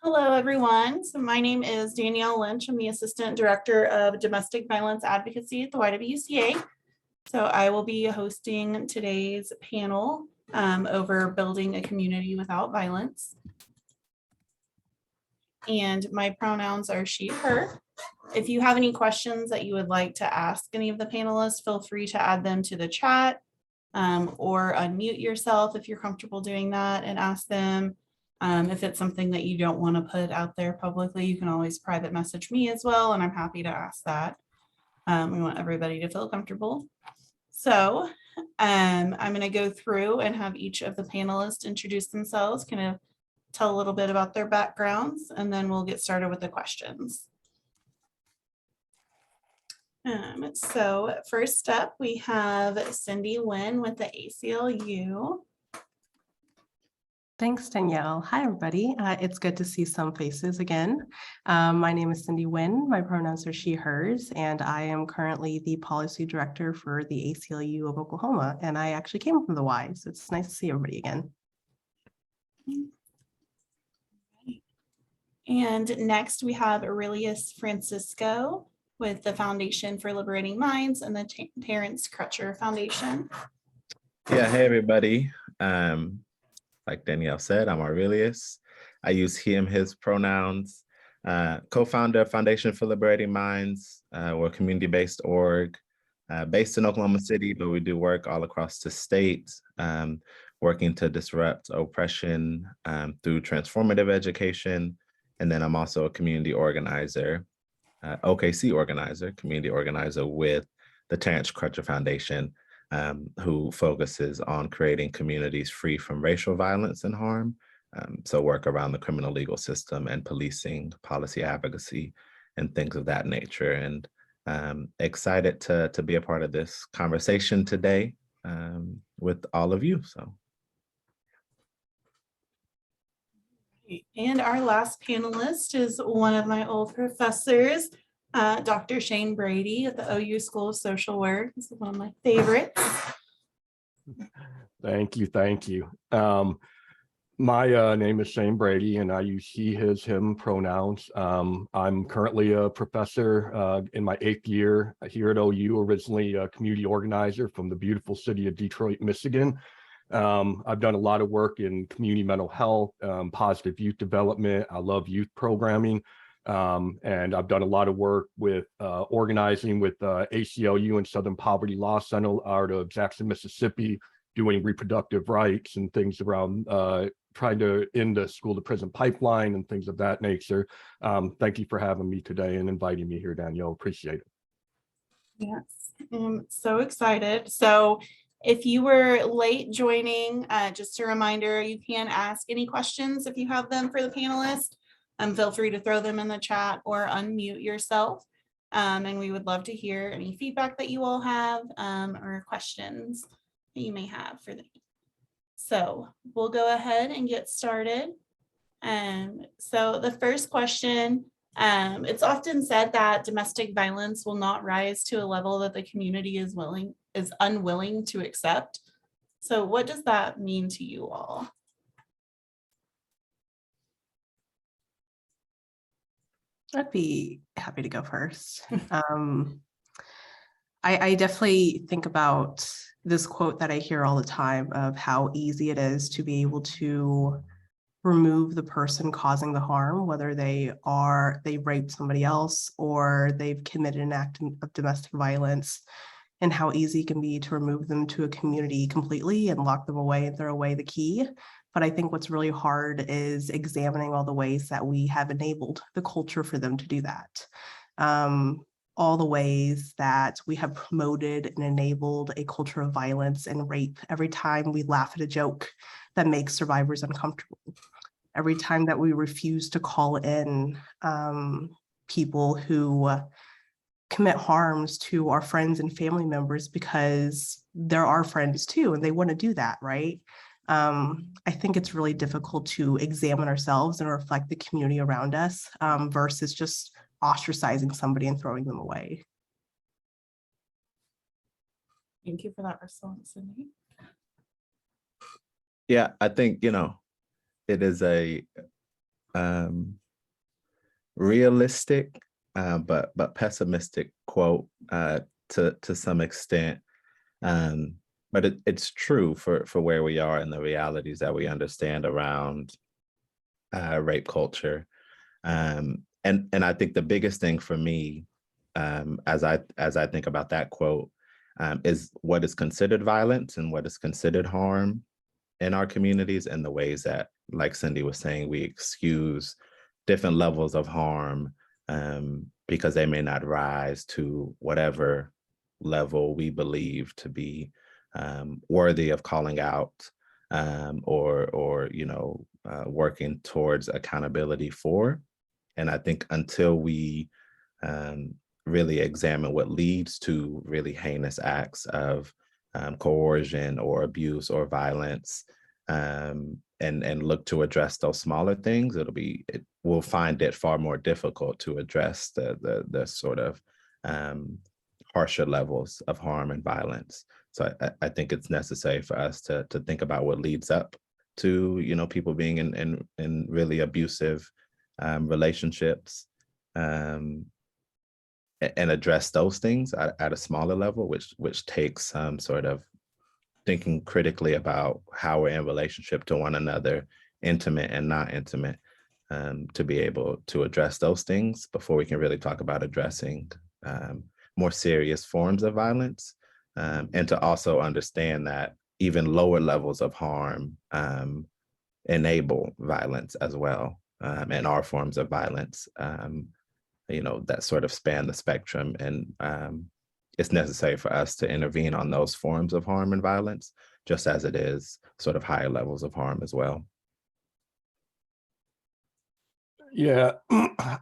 Hello, everyone. So my name is Danielle Lynch. I'm the Assistant Director of Domestic Violence Advocacy at the YWCA. So I will be hosting today's panel over building a community without violence. And my pronouns are she, her. If you have any questions that you would like to ask any of the panelists, feel free to add them to the chat or unmute yourself if you're comfortable doing that and ask them. If it's something that you don't want to put out there publicly, you can always private message me as well, and I'm happy to ask that. We want everybody to feel comfortable. So I'm going to go through and have each of the panelists introduce themselves, kind of tell a little bit about their backgrounds, and then we'll get started with the questions. So first up, we have Cindy Nguyen with the ACLU. Thanks, Danielle. Hi, everybody. It's good to see some faces again. My name is Cindy Nguyen. My pronouns are she, hers, and I am currently the policy director for the ACLU of Oklahoma. And I actually came from the Y, so it's nice to see everybody again. And next we have Aurelius Francisco with the Foundation for Liberating Minds and the Terence Crutcher Foundation. Yeah, hey, everybody. Like Danielle said, I'm Aurelius. I use he, him, his pronouns. Co-founder of Foundation for Liberating Minds. We're a community-based org based in Oklahoma City, but we do work all across the state, working to disrupt oppression through transformative education. And then I'm also a community organizer, OKC organizer, community organizer with the Terence Crutcher Foundation, who focuses on creating communities free from racial violence and harm. So work around the criminal legal system and policing, policy advocacy, and things of that nature. And excited to be a part of this conversation today with all of you. So. And our last panelist is one of my old professors, Dr. Shane Brady at the OU School of Social Work. This is one of my favorites. Thank you. Thank you. My name is Shane Brady, and I use he, his, him pronouns. I'm currently a professor in my 8th year here at OU, originally a community organizer from the beautiful city of Detroit, Michigan. I've done a lot of work in community mental health, positive youth development. I love youth programming. And I've done a lot of work with organizing with ACLU and Southern Poverty Law Center out of Jackson, Mississippi, doing reproductive rights and things around trying to end the school to prison pipeline and things of that nature. Thank you for having me today and inviting me here, Danielle. Appreciate it. Yes, I'm so excited. So if you were late joining, just a reminder, you can ask any questions if you have them for the panelists. Feel free to throw them in the chat or unmute yourself. And we would love to hear any feedback that you all have or questions that you may have for them. So we'll go ahead and get started. So the first question, it's often said that domestic violence will not rise to a level that the community is unwilling to accept. So what does that mean to you all? I'd be happy to go first. I definitely think about this quote that I hear all the time of how easy it is to be able to remove the person causing the harm, whether they raped somebody else or they've committed an act of domestic violence, and how easy it can be to remove them to a community completely and lock them away and throw away the key. But I think what's really hard is examining all the ways that we have enabled the culture for them to do that. All the ways that we have promoted and enabled a culture of violence and rape. Every time we laugh at a joke that makes survivors uncomfortable. Every time that we refuse to call in people who commit harms to our friends and family members because they're our friends too, and they want to do that, right? I think it's really difficult to examine ourselves and reflect the community around us versus just ostracizing somebody and throwing them away. Thank you for that response, Cindy. Yeah, I think, it is a realistic, but pessimistic quote to some extent. But it's true for where we are and the realities that we understand around rape culture. And I think the biggest thing for me, as I think about that quote, is what is considered violence and what is considered harm in our communities, and the ways that, like Cindy was saying, we excuse different levels of harm because they may not rise to whatever level we believe to be worthy of calling out or working towards accountability for. And I think until we really examine what leads to really heinous acts of coercion or abuse or violence, and look to address those smaller things, we'll find it far more difficult to address the sort of harsher levels of harm and violence. So I think it's necessary for us to think about what leads up to people being in really abusive relationships, and address those things at a smaller level, which takes some sort of thinking critically about how we're in relationship to one another, intimate and not intimate, to be able to address those things before we can really talk about addressing more serious forms of violence, and to also understand that even lower levels of harm enable violence as well, and are forms of violence, that sort of span the spectrum. And it's necessary for us to intervene on those forms of harm and violence, just as it is sort of higher levels of harm as well. Yeah,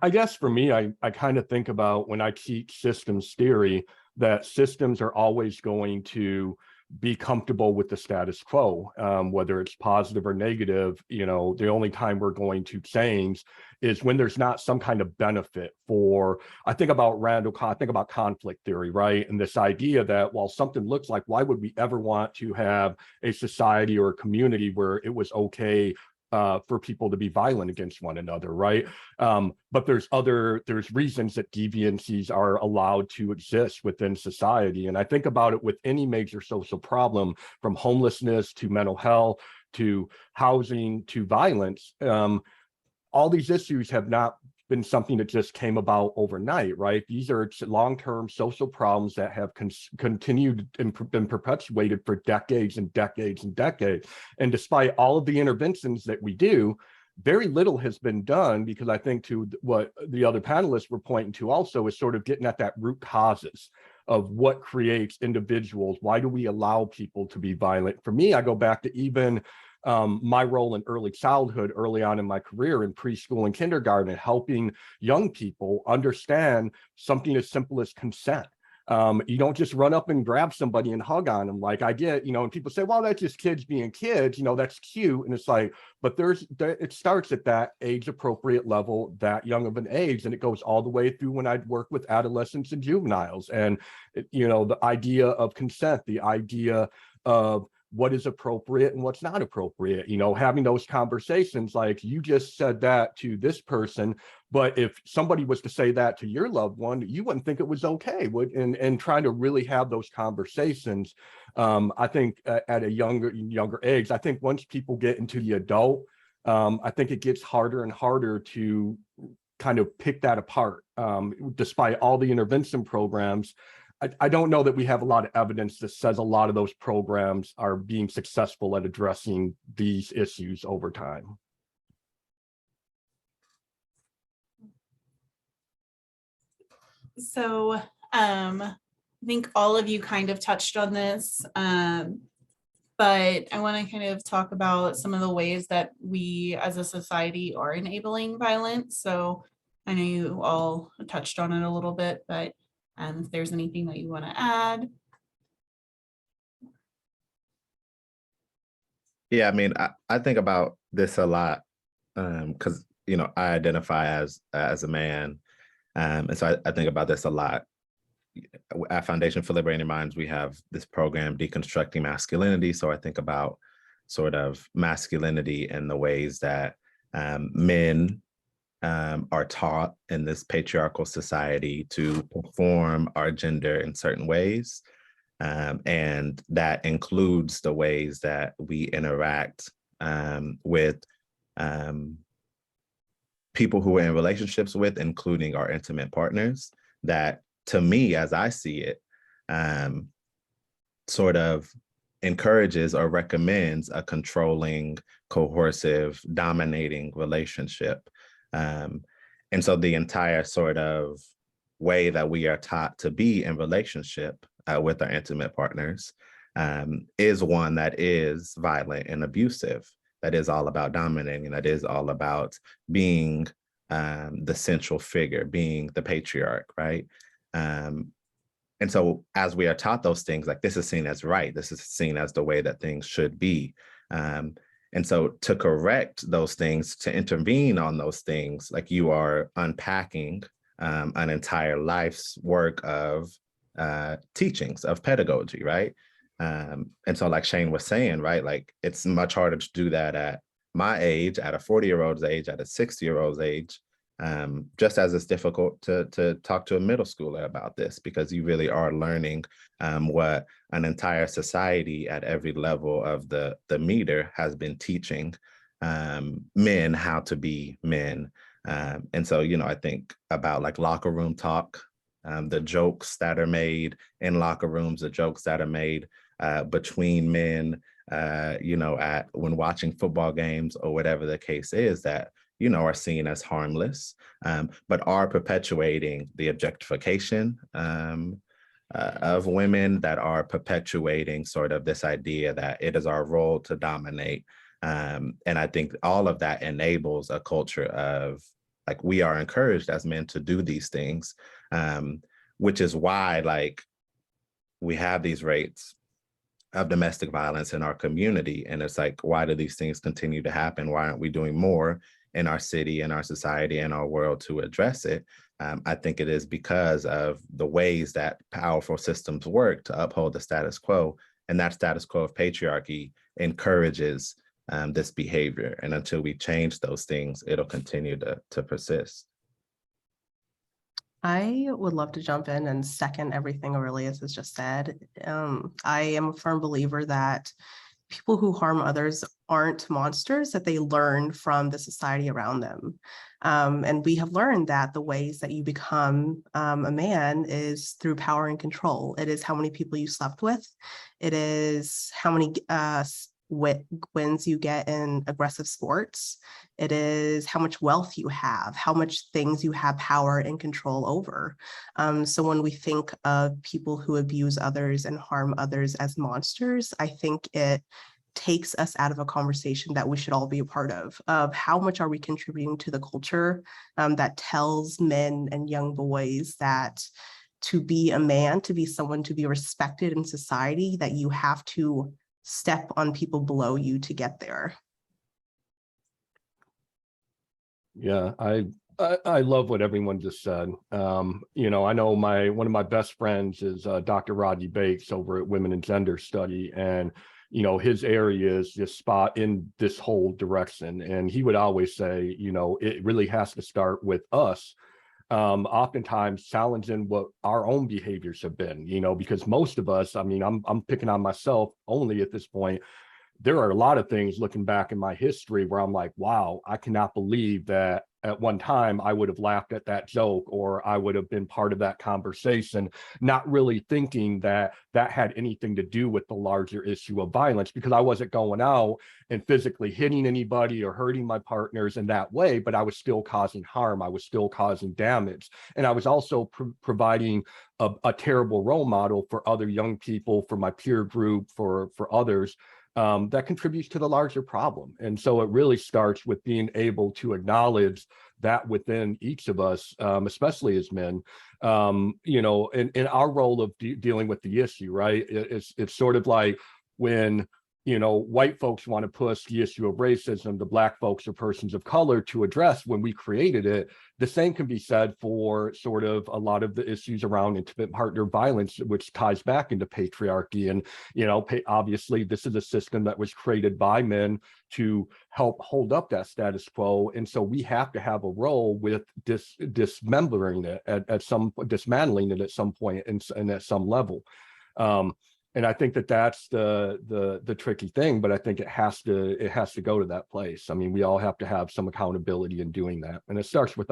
I guess for me, I kind of think about, when I teach systems theory, that systems are always going to be comfortable with the status quo, whether it's positive or negative. The only time we're going to change is when there's not some kind of benefit for, I think about conflict theory, right? And this idea that while something looks like, why would we ever want to have a society or a community where it was okay for people to be violent against one another, right? But there's reasons that deviancies are allowed to exist within society. And I think about it with any major social problem, from homelessness to mental health to housing to violence. All these issues have not been something that just came about overnight, right? These are long-term social problems that have continued and been perpetuated for decades and decades and decades. And despite all of the interventions that we do, very little has been done, because I think, to what the other panelists were pointing to also, is sort of getting at that root causes of what creates individuals. Why do we allow people to be violent? For me, I go back to even my role in early childhood, early on in my career in preschool and kindergarten, helping young people understand something as simple as consent. You don't just run up and grab somebody and hug on them. Like, I get, and people say, well, that's just kids being kids, that's cute. And it's like, but it starts at that age appropriate level, that young of an age. And it goes all the way through when I'd work with adolescents and juveniles. And, the idea of consent, the idea of what is appropriate and what's not appropriate, having those conversations, like you just said that to this person, but if somebody was to say that to your loved one, you wouldn't think it was okay. And trying to really have those conversations, I think at a younger age. I think once people get into the adult, I think it gets harder and harder to kind of pick that apart, despite all the intervention programs. I don't know that we have a lot of evidence that says a lot of those programs are being successful at addressing these issues over time. So I think all of you kind of touched on this, but I want to kind of talk about some of the ways that we as a society are enabling violence. So I know you all touched on it a little bit, but if there's anything that you want to add. Yeah, I mean, I think about this a lot because, I identify as a man. And so I think about this a lot. At Foundation for Liberating Minds, we have this program, Deconstructing Masculinity. So I think about sort of masculinity and the ways that men are taught in this patriarchal society to perform our gender in certain ways. And that includes the ways that we interact with people who we're in relationships with, including our intimate partners, that to me, as I see it, sort of encourages or recommends a controlling, coercive, dominating relationship. And so the entire sort of way that we are taught to be in relationship with our intimate partners is one that is violent and abusive, that is all about dominating, that is all about being the central figure, being the patriarch, right? And so as we are taught those things, like this is seen as right, this is seen as the way that things should be. And so to correct those things, to intervene on those things, like you are unpacking an entire life's work of teachings, of pedagogy, right? And so like Shane was saying, right, like it's much harder to do that at my age, at a 40-year-old's age, at a 60-year-old's age, just as it's difficult to talk to a middle schooler about this, because you really are learning what an entire society at every level of the meter has been teaching men how to be men. And so, you know, I think about like locker room talk, the jokes that are made in locker rooms, the jokes that are made between men, you know, when watching football games or whatever the case is, that, you know, are seen as harmless, but are perpetuating the objectification of women, that are perpetuating sort of this idea that it is our role to dominate. And I think all of that enables a culture of like, we are encouraged as men to do these things, which is why like we have these rates of domestic violence in our community. And it's like, why do these things continue to happen? Why aren't we doing more in our city, in our society, in our world to address it? I think it is because of the ways that powerful systems work to uphold the status quo. And that status quo of patriarchy encourages this behavior. And until we change those things, it'll continue to persist. I would love to jump in and second everything Aurelius has just said. I am a firm believer that people who harm others aren't monsters, that they learn from the society around them. And we have learned that the ways that you become a man is through power and control. It is how many people you slept with. It is how many wins you get in aggressive sports. It is how much wealth you have, how much things you have power and control over. So when we think of people who abuse others and harm others as monsters, I think it takes us out of a conversation that we should all be a part of how much are we contributing to the culture that tells men and young boys that to be a man, to be someone to be respected in society, that you have to step on people below you to get there. Yeah, I love what everyone just said. You know, I know one of my best friends is Dr. Rodney Bates over at Women and Gender Study, and you know, his area is just spot in this whole direction. And he would always say, you know, it really has to start with us. Oftentimes challenging what our own behaviors have been, you know, because most of us, I mean, I'm picking on myself only at this point. There are a lot of things looking back in my history where I'm like, wow, I cannot believe that at one time I would have laughed at that joke, or I would have been part of that conversation, not really thinking that that had anything to do with the larger issue of violence, because I wasn't going out and physically hitting anybody or hurting my partners in that way, but I was still causing harm. I was still causing damage. And I was also providing a terrible role model for other young people, for my peer group, for others. That contributes to the larger problem. And so it really starts with being able to acknowledge that within each of us, especially as men, you know, in our role of dealing with the issue, right? It's sort of like when white folks want to push the issue of racism, the Black folks or persons of color to address when we created it. The same can be said for sort of a lot of the issues around intimate partner violence, which ties back into patriarchy. And, obviously this is a system that was created by men to help hold up that status quo. And so we have to have a role with dismembering it dismantling it at some point and at some level. And I think that's the tricky thing, but I think it has to go to that place. I mean, we all have to have some accountability in doing that, and it starts with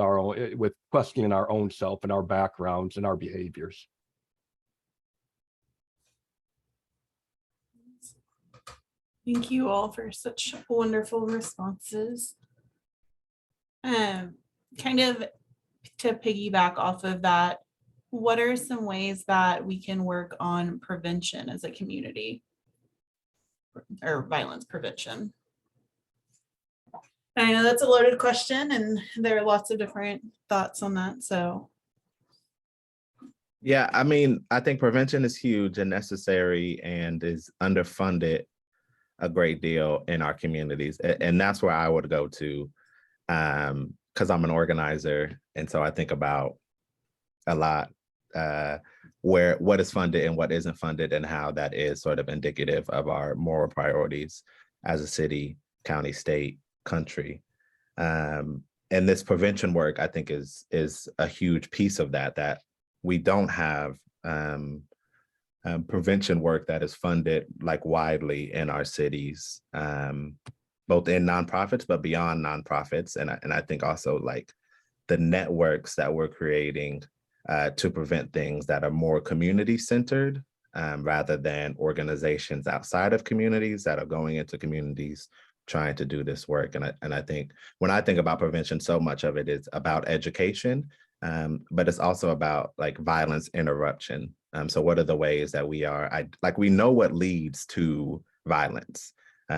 with questioning our own self and our backgrounds and our behaviors. Thank you all for such wonderful responses. Kind of to piggyback off of that, what are some ways that we can work on prevention as a community, or violence prevention? I know that's a loaded question and there are lots of different thoughts on that. So yeah, I mean, I think prevention is huge and necessary and is underfunded a great deal in our communities. And that's where I would go to, because I'm an organizer. And so I think about a lot what is funded and what isn't funded, and how that is sort of indicative of our moral priorities as a city, county, state, country. And this prevention work, I think, is a huge piece of that we don't have prevention work that is funded like widely in our cities, both in nonprofits, but beyond nonprofits. And I think also like the networks that we're creating to prevent things that are more community centered, rather than organizations outside of communities that are going into communities trying to do this work. And I think when I think about prevention, so much of it is about education, but it's also about like violence interruption. So what are the ways that we know what leads to violence.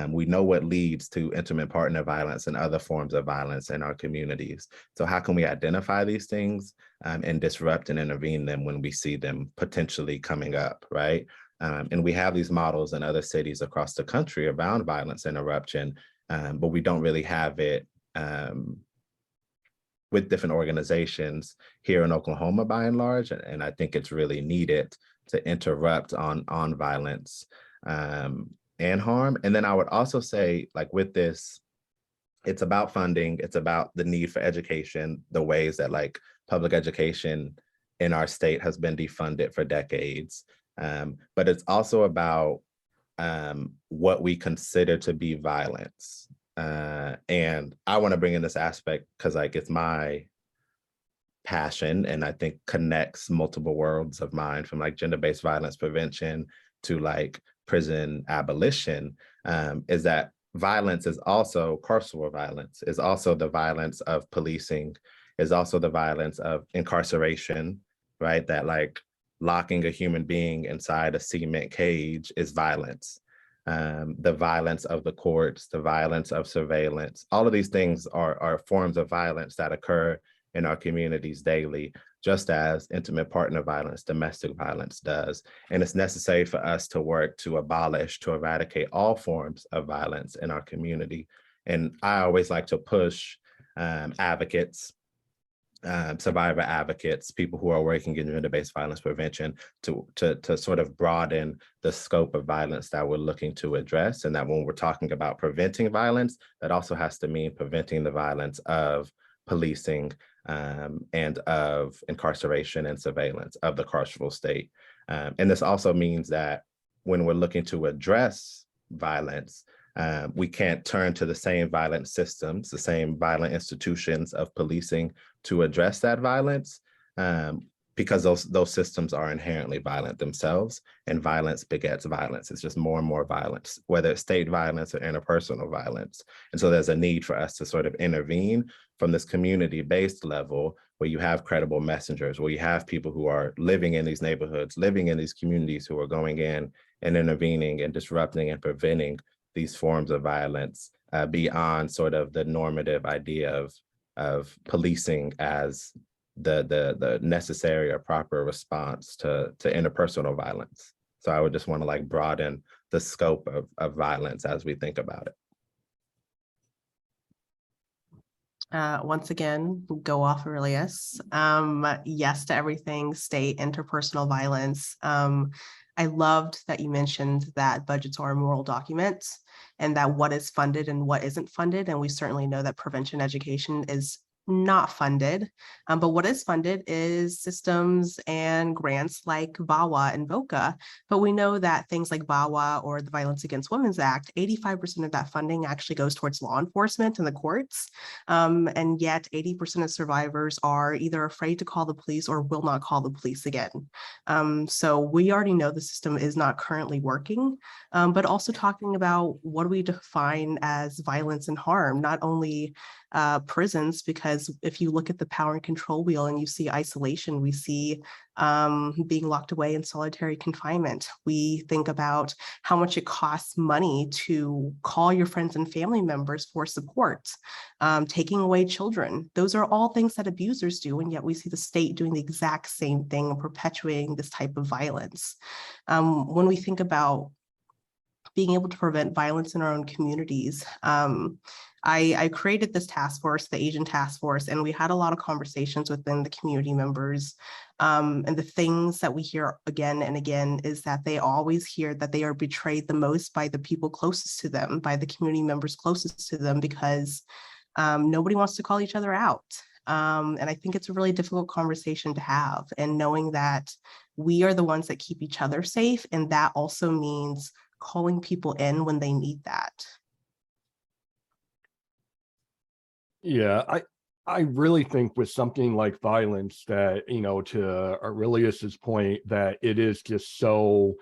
We know what leads to intimate partner violence and other forms of violence in our communities. So how can we identify these things and disrupt and intervene them when we see them potentially coming up, right? And we have these models in other cities across the country around violence interruption, but we don't really have it with different organizations here in Oklahoma by and large. And I think it's really needed to interrupt on violence and harm. And then I would also say, like with this, it's about funding, it's about the need for education, the ways that like public education in our state has been defunded for decades. But it's also about what we consider to be violence. And I want to bring in this aspect because like it's my passion and I think connects multiple worlds of mine, from like gender-based violence prevention to like prison abolition, is that violence is also carceral violence, is also the violence of policing, is also the violence of incarceration, right? That like locking a human being inside a cement cage is violence. The violence of the courts, the violence of surveillance, all of these things are forms of violence that occur in our communities daily, just as intimate partner violence, domestic violence does. And it's necessary for us to work to abolish, to eradicate all forms of violence in our community. And I always like to push advocates, survivor advocates, people who are working in gender-based violence prevention to sort of broaden the scope of violence that we're looking to address. And that when we're talking about preventing violence, that also has to mean preventing the violence of policing and of incarceration and surveillance of the carceral state. And this also means that when we're looking to address violence, we can't turn to the same violent systems, the same violent institutions of policing to address that violence, because those systems are inherently violent themselves, and violence begets violence. It's just more and more violence, whether it's state violence or interpersonal violence. And so there's a need for us to sort of intervene from this community-based level, where you have credible messengers, where you have people who are living in these neighborhoods, living in these communities, who are going in and intervening and disrupting and preventing these forms of violence beyond sort of the normative idea of policing as the necessary or proper response to interpersonal violence. So I would just want to like broaden the scope of violence as we think about it. Once again, go off Aurelius. Yes to everything, state interpersonal violence. I loved that you mentioned that budgets are a moral document and that what is funded and what isn't funded. And we certainly know that prevention education is not funded, but what is funded is systems and grants like VAWA and VOCA. But we know that things like VAWA or the Violence Against Women's Act, 85% of that funding actually goes towards law enforcement and the courts. And yet 80% of survivors are either afraid to call the police or will not call the police again. So we already know the system is not currently working, but also talking about what do we define as violence and harm, not only prisons, because if you look at the power and control wheel and you see isolation, we see being locked away in solitary confinement. We think about how much it costs money to call your friends and family members for support, taking away children. Those are all things that abusers do, and yet we see the state doing the exact same thing and perpetuating this type of violence. When we think about being able to prevent violence in our own communities, I created this task force, the Asian task force, and we had a lot of conversations within the community members. And the things that we hear again and again is that they always hear that they are betrayed the most by the people closest to them, by the community members closest to them, because nobody wants to call each other out. And I think it's a really difficult conversation to have, and knowing that we are the ones that keep each other safe. And that also means calling people in when they need that. Yeah, I really think with something like violence that, you know, to Aurelius's point, that it is just so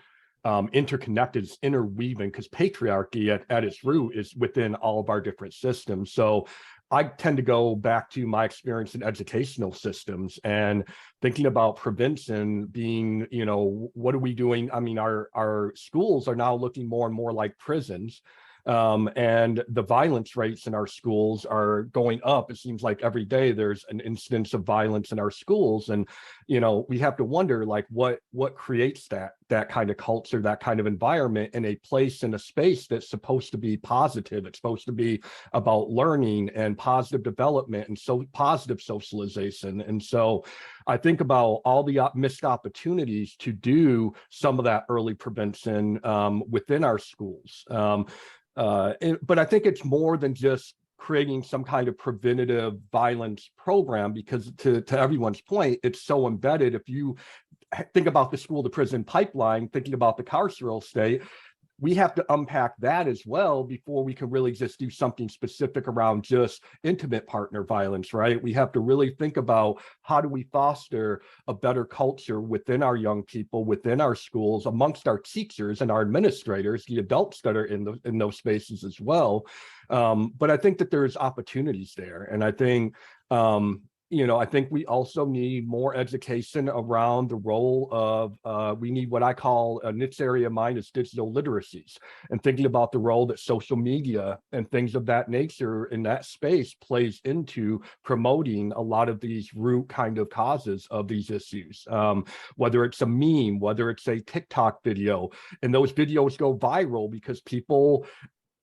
interconnected, it's interweaving, because patriarchy at its root is within all of our different systems. So I tend to go back to my experience in educational systems and thinking about prevention being, you know, what are we doing? I mean, our schools are now looking more and more like prisons. And the violence rates in our schools are going up. It seems like every day there's an incidence of violence in our schools. And, you know, we have to wonder, like, what creates that kind of culture, that kind of environment in a place, in a space that's supposed to be positive. It's supposed to be about learning and positive development and so positive socialization. And so I think about all the missed opportunities to do some of that early prevention within our schools. But I think it's more than just creating some kind of preventative violence program, because to everyone's point, it's so embedded. If you think about the school to prison pipeline, thinking about the carceral state, we have to unpack that as well before we can really just do something specific around just intimate partner violence, right? We have to really think about how do we foster a better culture within our young people, within our schools, amongst our teachers and our administrators, the adults that are in those spaces as well. But I think that there's opportunities there. And I think, you know, I think we also need more education around the role of, we need what I call, a niche area of mine is digital literacies, and thinking about the role that social media and things of that nature in that space plays into promoting a lot of these root kind of causes of these issues. Whether it's a meme, whether it's a TikTok video, and those videos go viral because people,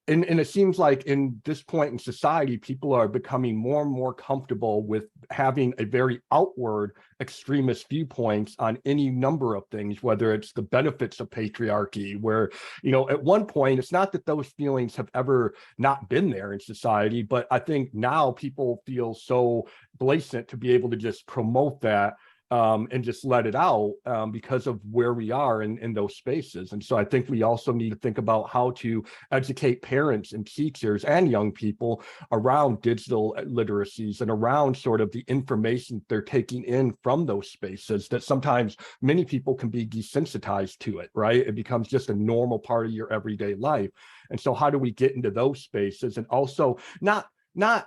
and it seems like in this point in society, people are becoming more and more comfortable with having a very outward extremist viewpoints on any number of things, whether it's the benefits of patriarchy, where, you know, at one point, it's not that those feelings have ever not been there in society, but I think now people feel so blatant to be able to just promote that and just let it out because of where we are in those spaces. And so I think we also need to think about how to educate parents and teachers and young people around digital literacies and around sort of the information they're taking in from those spaces, that sometimes many people can be desensitized to it, right? It becomes just a normal part of your everyday life. And so how do we get into those spaces and also not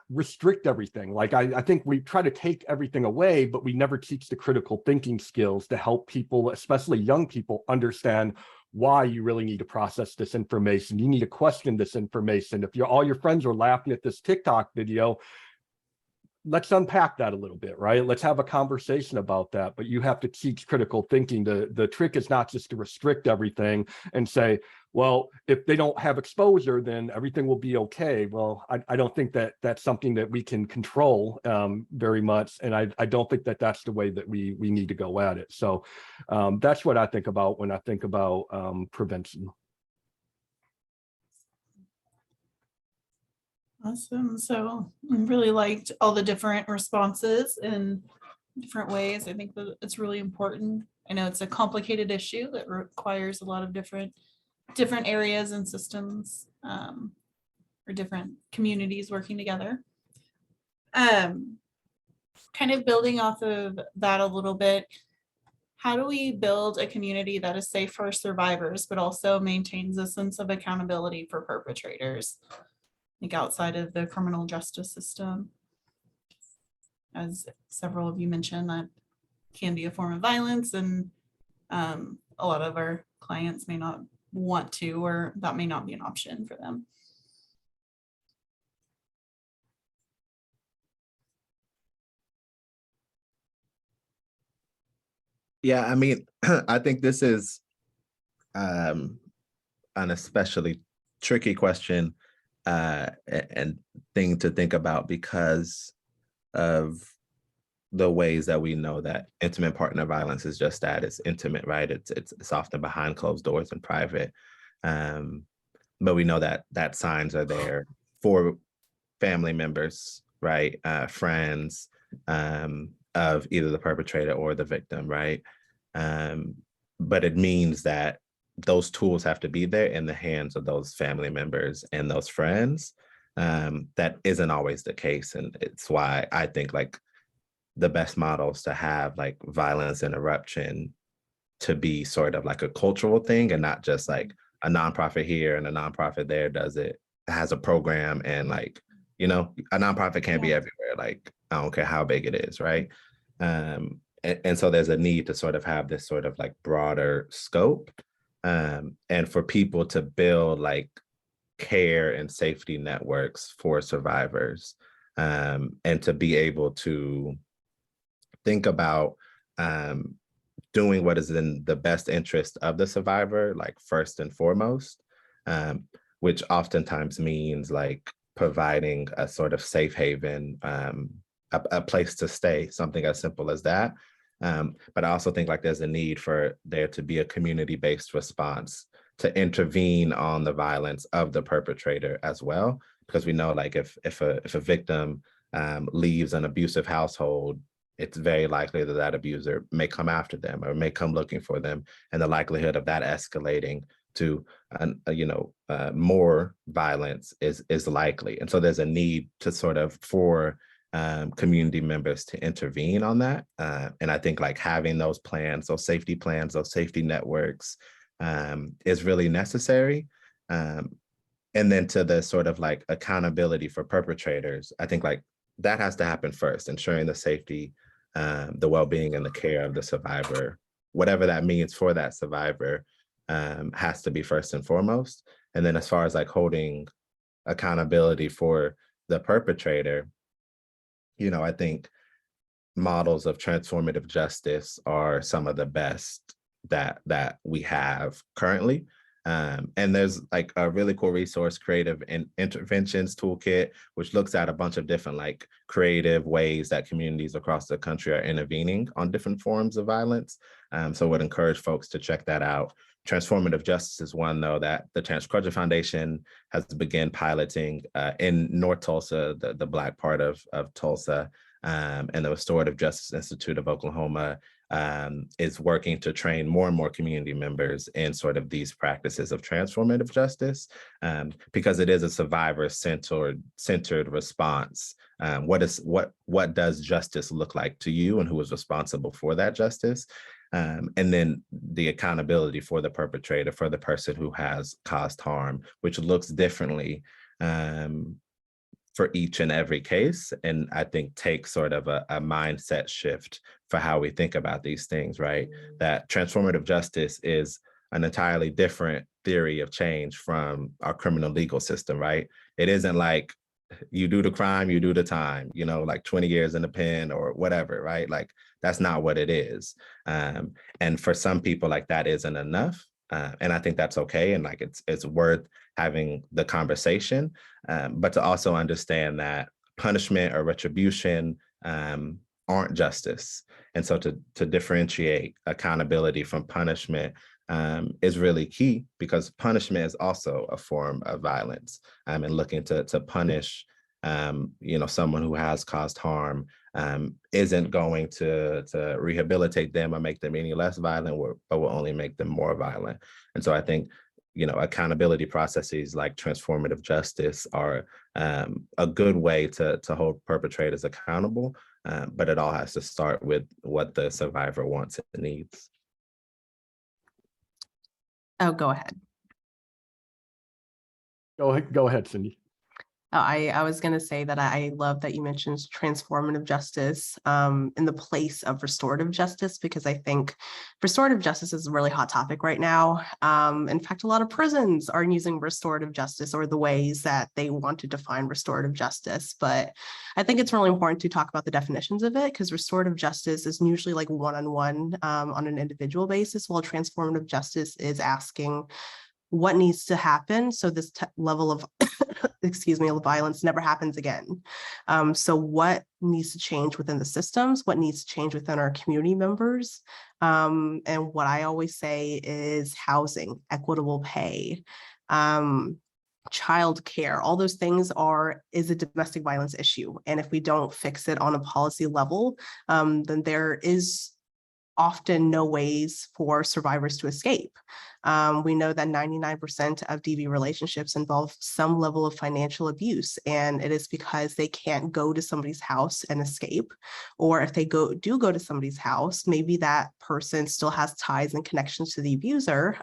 restrict everything? Like I think we try to take everything away, but we never teach the critical thinking skills to help people, especially young people, understand why you really need to process this information. You need to question this information. If all your friends are laughing at this TikTok video, let's unpack that a little bit, right? Let's have a conversation about that. But you have to teach critical thinking. The trick is not just to restrict everything and say, well, if they don't have exposure, then everything will be okay. Well, I don't think that that's something that we can control very much. And I don't think that that's the way that we need to go at it. So that's what I think about when I think about prevention. Awesome. So I really liked all the different responses in different ways. I think that it's really important. I know it's a complicated issue that requires a lot of different areas and systems, or different communities working together. Kind of building off of that a little bit, how do we build a community that is safe for survivors, but also maintains a sense of accountability for perpetrators, like outside of the criminal justice system? As several of you mentioned, that can be a form of violence, and a lot of our clients may not want to, or that may not be an option for them. Yeah, I mean, I think this is an especially tricky question and thing to think about because of the ways that we know that intimate partner violence is just that. It's intimate, right? It's often behind closed doors and private. But we know that signs are there for family members, right? Friends of either the perpetrator or the victim, right? But it means that those tools have to be there in the hands of those family members and those friends. That isn't always the case. And it's why I think like the best models to have like violence interruption to be sort of like a cultural thing and not just like a nonprofit here and a nonprofit there does it, has a program, and like, you know, a nonprofit can't be everywhere. Like, I don't care how big it is, right? And so there's a need to sort of have this sort of like broader scope, and for people to build like care and safety networks for survivors, and to be able to think about doing what is in the best interest of the survivor, like first and foremost, which oftentimes means like providing a sort of safe haven, a place to stay, something as simple as that. But I also think like there's a need for there to be a community-based response to intervene on the violence of the perpetrator as well, because we know like if a victim leaves an abusive household, it's very likely that that abuser may come after them or may come looking for them, and the likelihood of that escalating to more violence is likely. And so there's a need to sort of for community members to intervene on that. And I think like having those plans, those safety networks is really necessary. And then to the sort of like accountability for perpetrators, I think like that has to happen first, ensuring the safety, the well-being and the care of the survivor, whatever that means for that survivor, has to be first and foremost. And then as far as like holding accountability for the perpetrator, you know, I think models of transformative justice are some of the best that we have currently. And there's like a really cool resource, Creative Interventions Toolkit, which looks at a bunch of different like creative ways that communities across the country are intervening on different forms of violence. So I would encourage folks to check that out. Transformative justice is one, though, that the Terence Crutcher Foundation has begun piloting in North Tulsa, the Black part of Tulsa, and the Restorative Justice Institute of Oklahoma is working to train more and more community members in sort of these practices of transformative justice, because it is a survivor-centered response. What does justice look like to you, and who is responsible for that justice? And then the accountability for the perpetrator, for the person who has caused harm, which looks differently for each and every case. And I think takes sort of a mindset shift for how we think about these things, right? That transformative justice is an entirely different theory of change from our criminal legal system, right? It isn't like you do the crime, you do the time, like 20 years in the pen or whatever, right? Like that's not what it is. And for some people, like that isn't enough. And I think that's okay. And like it's worth having the conversation, but to also understand that punishment or retribution aren't justice. And so to differentiate accountability from punishment is really key, because punishment is also a form of violence, and looking to punish someone who has caused harm isn't going to rehabilitate them or make them any less violent, but will only make them more violent. And so I think accountability processes like transformative justice are a good way to hold perpetrators accountable, but it all has to start with what the survivor wants and needs. Oh, go ahead. Go ahead, Cindy. I was going to say that I love that you mentioned transformative justice in the place of restorative justice, because I think restorative justice is a really hot topic right now. In fact, a lot of prisons are using restorative justice, or the ways that they want to define restorative justice. But I think it's really important to talk about the definitions of it, because restorative justice is usually like one-on-one on an individual basis, while transformative justice is asking what needs to happen so this level of of violence never happens again. So what needs to change within the systems, what needs to change within our community members, and what I always say is housing, equitable pay, childcare, all those things is a domestic violence issue. And if we don't fix it on a policy level, then there is often no ways for survivors to escape. We know that 99% of DV relationships involve some level of financial abuse, and it is because they can't go to somebody's house and escape. Or if they do go to somebody's house, maybe that person still has ties and connections to the abuser,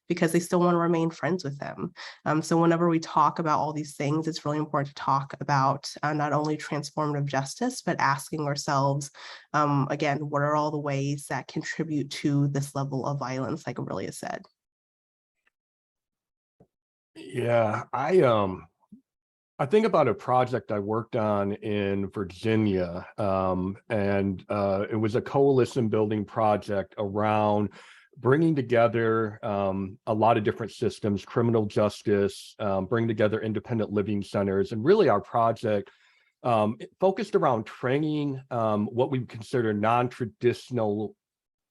because they still want to remain friends with them. So whenever we talk about all these things, it's really important to talk about not only transformative justice, but asking ourselves, again, what are all the ways that contribute to this level of violence, like Aurelius said? Yeah, I think about a project I worked on in Virginia, and it was a coalition building project around bringing together a lot of different systems, criminal justice, bring together independent living centers. And really our project focused around training what we consider non-traditional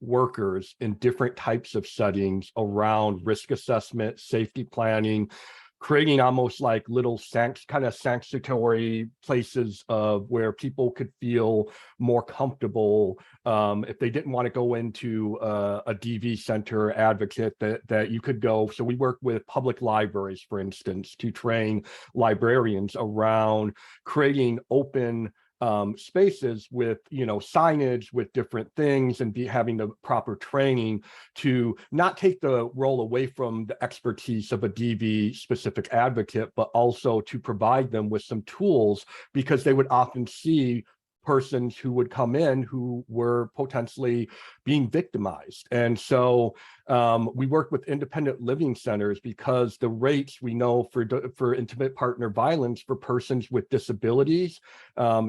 workers in different types of settings around risk assessment, safety planning, creating almost like little kind of sanctuary places of where people could feel more comfortable if they didn't want to go into a DV center advocate that you could go. So we work with public libraries, for instance, to train librarians around creating open spaces with signage with different things, and having the proper training to not take the role away from the expertise of a DV specific advocate, but also to provide them with some tools, because they would often see persons who would come in who were potentially being victimized. And so we work with independent living centers because the rates we know for intimate partner violence for persons with disabilities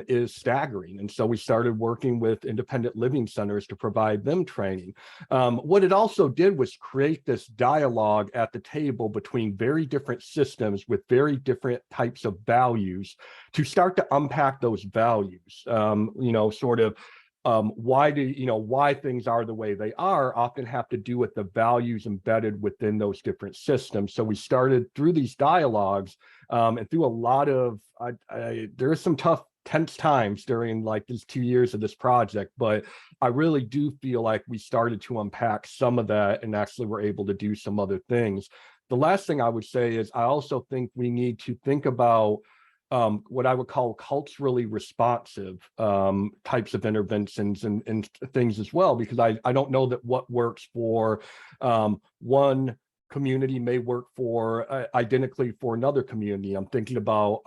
is staggering. And so we started working with independent living centers to provide them training. What it also did was create this dialogue at the table between very different systems with very different types of values to start to unpack those values. Why things are the way they are often have to do with the values embedded within those different systems. So we started through these dialogues and through a lot of, there are some tough, tense times during like these 2 years of this project, but I really do feel like we started to unpack some of that and actually were able to do some other things. The last thing I would say is I also think we need to think about what I would call culturally responsive types of interventions and things as well, because I don't know that what works for one community may work for identically for another community. I'm thinking about,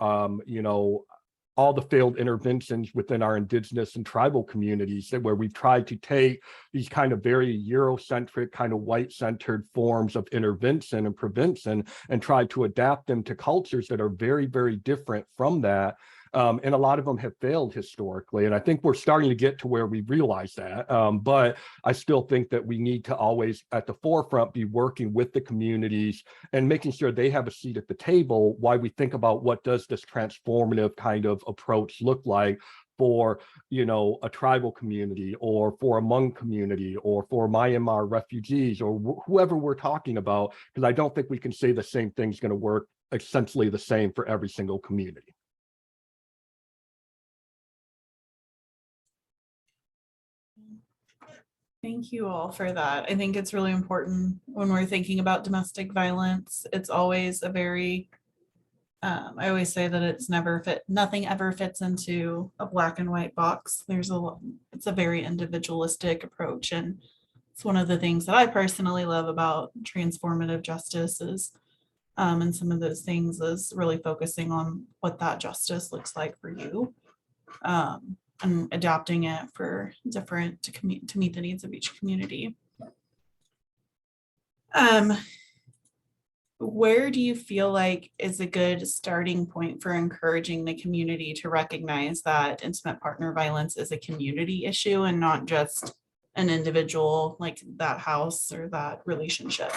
all the failed interventions within our indigenous and tribal communities, where we've tried to take these kind of very Eurocentric, kind of white-centered forms of intervention and prevention and try to adapt them to cultures that are very, very different from that. And a lot of them have failed historically. And I think we're starting to get to where we realize that. But I still think that we need to always, at the forefront, be working with the communities and making sure they have a seat at the table while we think about what does this transformative kind of approach look like for, you know, a tribal community, or for a Hmong community, or for Myanmar refugees, or whoever we're talking about, because I don't think we can say the same thing's going to work essentially the same for every single community. Thank you all for that. I think it's really important when we're thinking about domestic violence. It's always a very, I always say that nothing ever fits into a black and white box. It's a very individualistic approach. And it's one of the things that I personally love about transformative justice is, and some of those things is really focusing on what that justice looks like for you. And adapting it for different to meet the needs of each community. Where do you feel like is a good starting point for encouraging the community to recognize that intimate partner violence is a community issue and not just an individual, like that house or that relationship?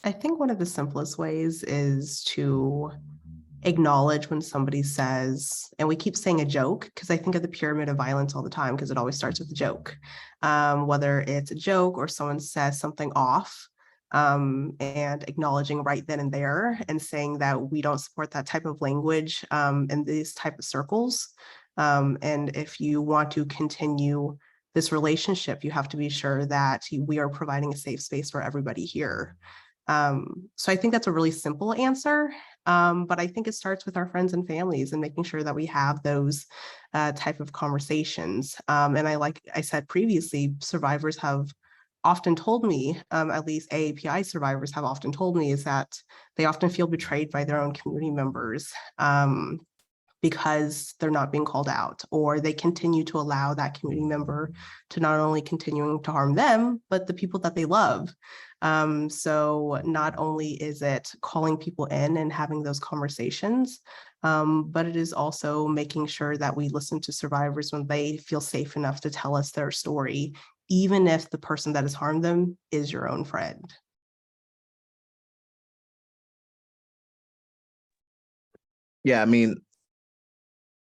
I think one of the simplest ways is to acknowledge when somebody says, and we keep saying a joke, because I think of the pyramid of violence all the time, because it always starts with a joke. Whether it's a joke or someone says something off, and acknowledging right then and there and saying that we don't support that type of language in these type of circles. And if you want to continue this relationship, you have to be sure that we are providing a safe space for everybody here. So I think that's a really simple answer, but I think it starts with our friends and families and making sure that we have those type of conversations. And like I said previously, survivors have often told me, at least AAPI survivors have often told me, is that they often feel betrayed by their own community members because they're not being called out, or they continue to allow that community member to not only continuing to harm them, but the people that they love. So not only is it calling people in and having those conversations, but it is also making sure that we listen to survivors when they feel safe enough to tell us their story, even if the person that has harmed them is your own friend. Yeah, I mean,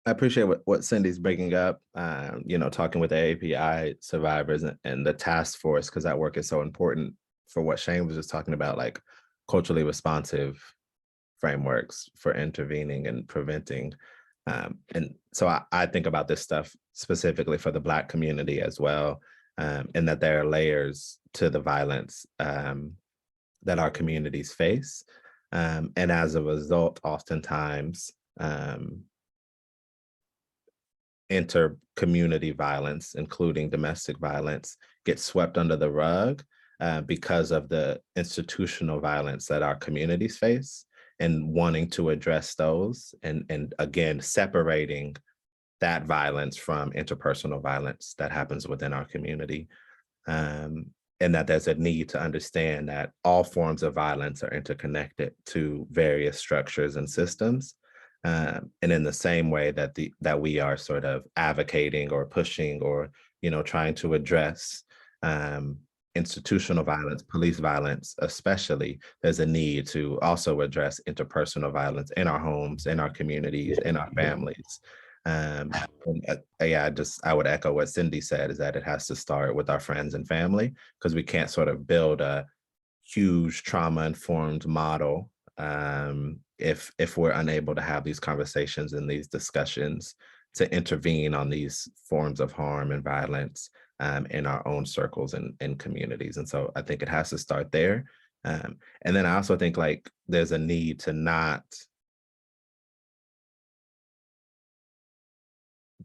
I appreciate what Cindy's bringing up, talking with the API survivors and the task force, because that work is so important for what Shane was just talking about, like culturally responsive frameworks for intervening and preventing. And so I think about this stuff specifically for the Black community as well, and that there are layers to the violence that our communities face. And as a result, oftentimes, inter-community violence, including domestic violence, gets swept under the rug because of the institutional violence that our communities face, and wanting to address those, and again, separating that violence from interpersonal violence that happens within our community. And that there's a need to understand that all forms of violence are interconnected to various structures and systems. And in the same way that we are sort of advocating or pushing or, trying to address institutional violence, police violence, especially, there's a need to also address interpersonal violence in our homes, in our communities, in our families. I would echo what Cindy said, is that it has to start with our friends and family, because we can't sort of build a huge trauma-informed model if we're unable to have these conversations and these discussions to intervene on these forms of harm and violence in our own circles and communities. And so I think it has to start there. And then I also think like there's a need to not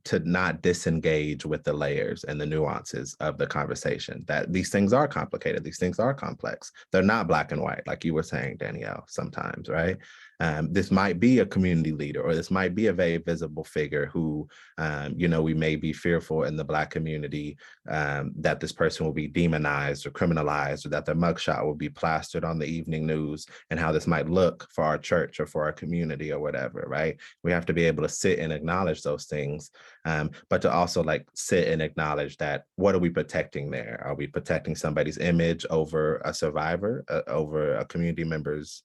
to not disengage with the layers and the nuances of the conversation, that these things are complicated, these things are complex. They're not black and white, like you were saying, Danielle, sometimes, right? This might be a community leader, or this might be a very visible figure who, we may be fearful in the Black community that this person will be demonized or criminalized, or that their mugshot will be plastered on the evening news, and how this might look for our church or for our community or whatever, right? We have to be able to sit and acknowledge those things, but to also like sit and acknowledge that, what are we protecting there? Are we protecting somebody's image over a survivor, over a community member's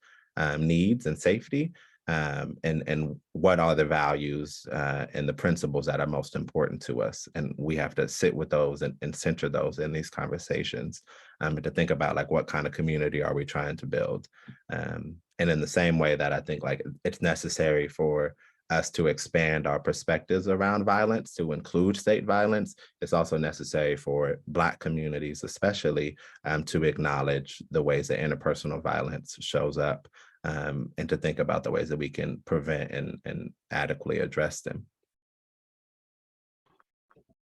needs and safety, and what are the values and the principles that are most important to us? And we have to sit with those and center those in these conversations, and to think about like, what kind of community are we trying to build? And in the same way that I think like it's necessary for us to expand our perspectives around violence to include state violence, it's also necessary for Black communities, especially, to acknowledge the ways that interpersonal violence shows up, and to think about the ways that we can prevent and adequately address them.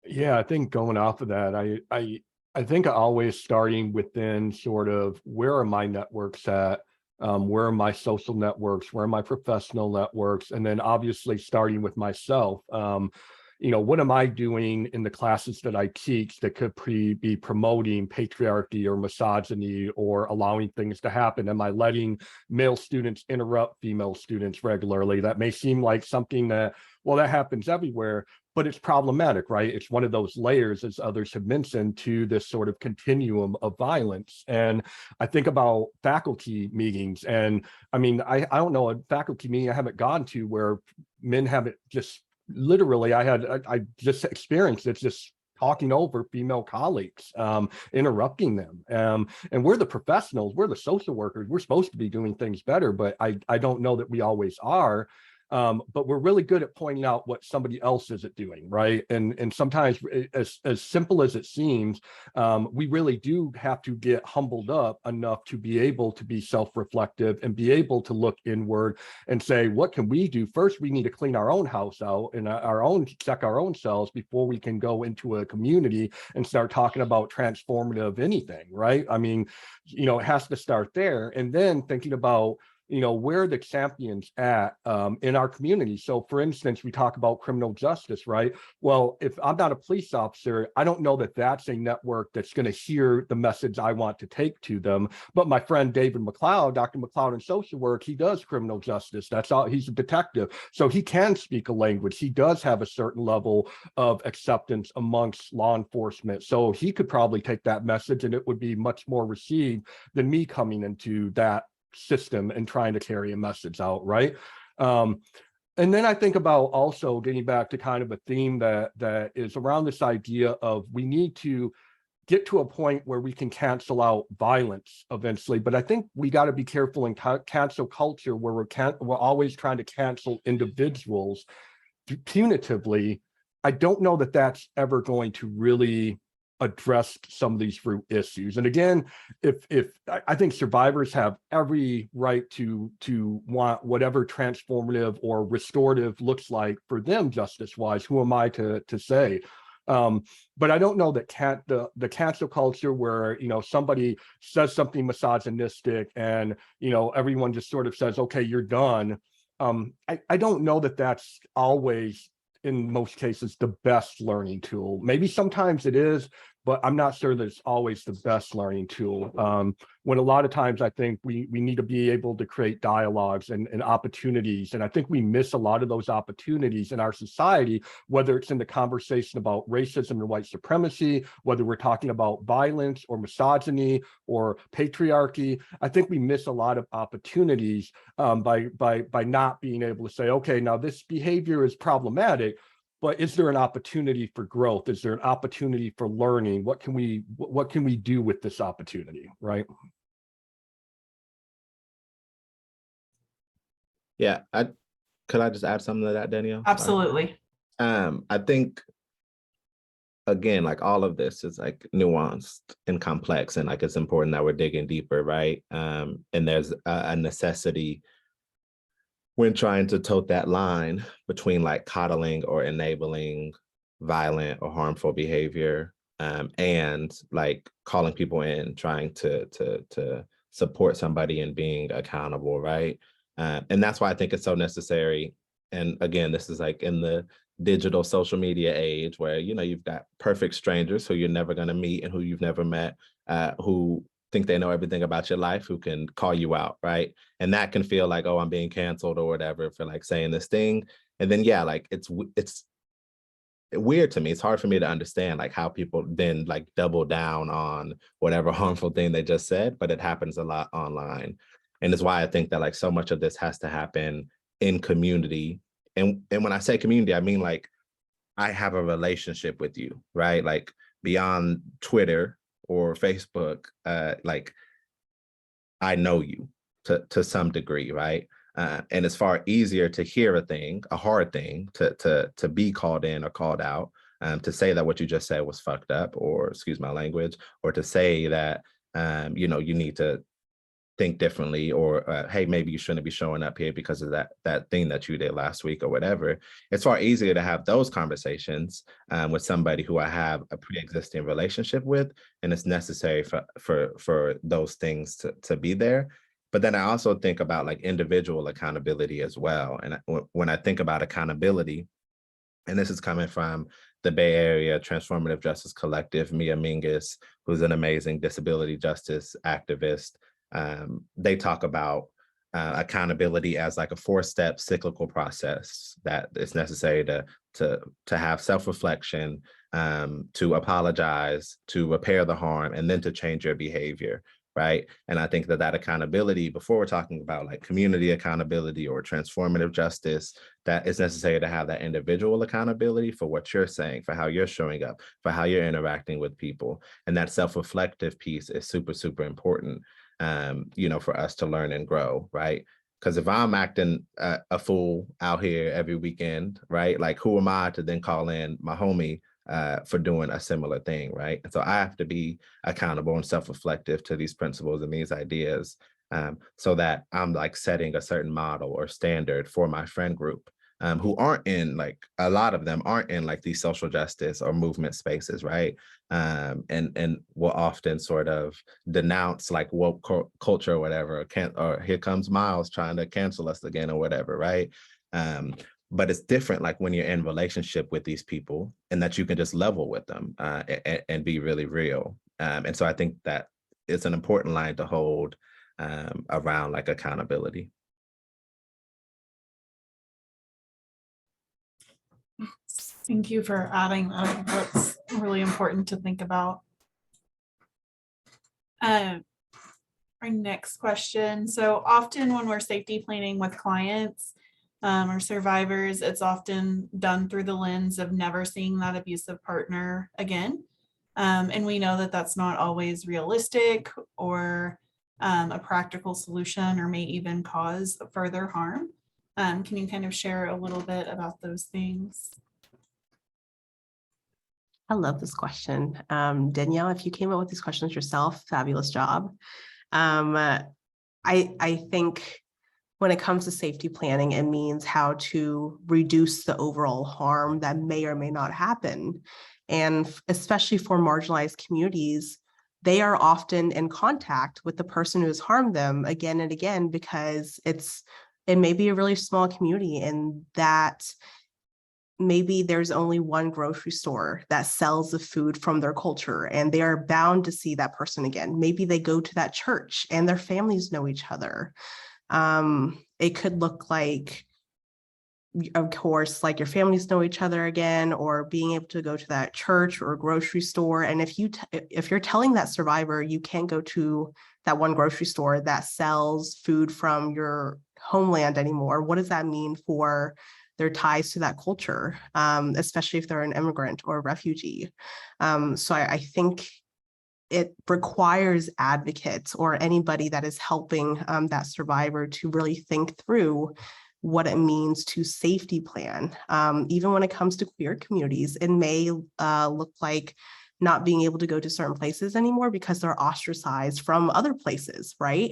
Yeah, I think going off of that, I think always starting within sort of, where are my networks at? Where are my social networks? Where are my professional networks? And then obviously starting with myself. What am I doing in the classes that I teach that could be promoting patriarchy or misogyny or allowing things to happen? Am I letting male students interrupt female students regularly? That may seem like something that, well, that happens everywhere, but it's problematic, right? It's one of those layers, as others have mentioned, to this sort of continuum of violence. And I think about faculty meetings, and I mean, I don't know a faculty meeting I haven't gone to where men haven't just literally, I just experienced it, just talking over female colleagues, interrupting them. And we're the professionals, we're the social workers, we're supposed to be doing things better, but I don't know that we always are. But we're really good at pointing out what somebody else isn't doing, right? And sometimes, as simple as it seems, we really do have to get humbled up enough to be able to be self-reflective and be able to look inward and say, what can we do? First, we need to clean our own house out and check our own selves before we can go into a community and start talking about transformative anything, right? I mean, it has to start there. And then thinking about, where are the champions at in our community? So for instance, we talk about criminal justice, right? Well, if I'm not a police officer, I don't know that that's a network that's going to hear the message I want to take to them. But my friend David McLeod, Dr. McLeod in social work, he does criminal justice. That's all. He's a detective. So he can speak a language. He does have a certain level of acceptance amongst law enforcement. So he could probably take that message and it would be much more received than me coming into that system and trying to carry a message out, right? And then I think about also getting back to kind of a theme that is around this idea of, we need to get to a point where we can cancel out violence eventually. But I think we got to be careful in cancel culture, where we're always trying to cancel individuals punitively. I don't know that that's ever going to really address some of these root issues. And again, if I think survivors have every right to want whatever transformative or restorative looks like for them justice-wise, who am I to say? But I don't know that the cancel culture where, somebody says something misogynistic and, everyone just sort of says, okay, you're done. I don't know that that's always, in most cases, the best learning tool. Maybe sometimes it is, but I'm not sure that it's always the best learning tool. When a lot of times I think we need to be able to create dialogues and opportunities. And I think we miss a lot of those opportunities in our society, whether it's in the conversation about racism and white supremacy, whether we're talking about violence or misogyny or patriarchy. I think we miss a lot of opportunities by not being able to say, okay, now this behavior is problematic, but is there an opportunity for growth? Is there an opportunity for learning? What can we do with this opportunity, right? Yeah, could I just add something to that, Danielle? Absolutely. I think, again, like all of this is like nuanced and complex, and like it's important that we're digging deeper, right? And there's a necessity when trying to tote that line between like coddling or enabling violent or harmful behavior, and like calling people in, trying to support somebody in being accountable, right? And that's why I think it's so necessary. And again, this is like in the digital social media age where, you know, you've got perfect strangers who you're never going to meet and who you've never met, who think they know everything about your life, who can call you out, right? And that can feel like, oh, I'm being canceled or whatever for like saying this thing. And then, yeah, like it's weird to me. It's hard for me to understand like how people then like double down on whatever harmful thing they just said, but it happens a lot online. And it's why I think that like so much of this has to happen in community. And when I say community, I mean like I have a relationship with you, right? Like beyond Twitter or Facebook, like I know you to some degree, right? And it's far easier to hear a thing, a hard thing, to be called in or called out, to say that what you just said was fucked up, or excuse my language, or to say that you know, you need to think differently, or hey, maybe you shouldn't be showing up here because of that thing that you did last week or whatever. It's far easier to have those conversations with somebody who I have a pre-existing relationship with, and it's necessary for those things to be there. But then I also think about like individual accountability as well. And when I think about accountability, and this is coming from the Bay Area Transformative Justice Collective, Mia Mingus, who's an amazing disability justice activist. They talk about accountability as like a 4-step cyclical process that it's necessary to have self-reflection, to apologize, to repair the harm, and then to change your behavior, right? And I think that accountability, before we're talking about like community accountability or transformative justice, that it's necessary to have that individual accountability for what you're saying, for how you're showing up, for how you're interacting with people. And that self-reflective piece is super, super important, you know, for us to learn and grow, right? Because if I'm acting a fool out here every weekend, right? Like who am I to then call in my homie for doing a similar thing, right? And so I have to be accountable and self-reflective to these principles and these ideas, so that I'm like setting a certain model or standard for my friend group, who aren't in like, a lot of them aren't in like these social justice or movement spaces, right? And will often sort of denounce like woke culture or whatever, or here comes Miles trying to cancel us again or whatever, right? But it's different like when you're in relationship with these people and that you can just level with them and be really real. And so I think that it's an important line to hold around like accountability. Thank you for adding that. I think that's really important to think about. Our next question. So often when we're safety planning with clients or survivors, it's often done through the lens of never seeing that abusive partner again. And we know that that's not always realistic or a practical solution, or may even cause further harm. Can you kind of share a little bit about those things? I love this question. Danielle, if you came up with these questions yourself, fabulous job. I think when it comes to safety planning, it means how to reduce the overall harm that may or may not happen. And especially for marginalized communities, they are often in contact with the person who has harmed them again and again, because it may be a really small community, and that maybe there's only one grocery store that sells the food from their culture, and they are bound to see that person again. Maybe they go to that church and their families know each other. It could look like, of course, like your families know each other again, or being able to go to that church or grocery store. And if you're telling that survivor you can't go to that one grocery store that sells food from your homeland anymore, what does that mean for their ties to that culture, especially if they're an immigrant or a refugee? So I think it requires advocates or anybody that is helping that survivor to really think through what it means to safety plan. Even when it comes to queer communities, it may look like not being able to go to certain places anymore because they're ostracized from other places, right?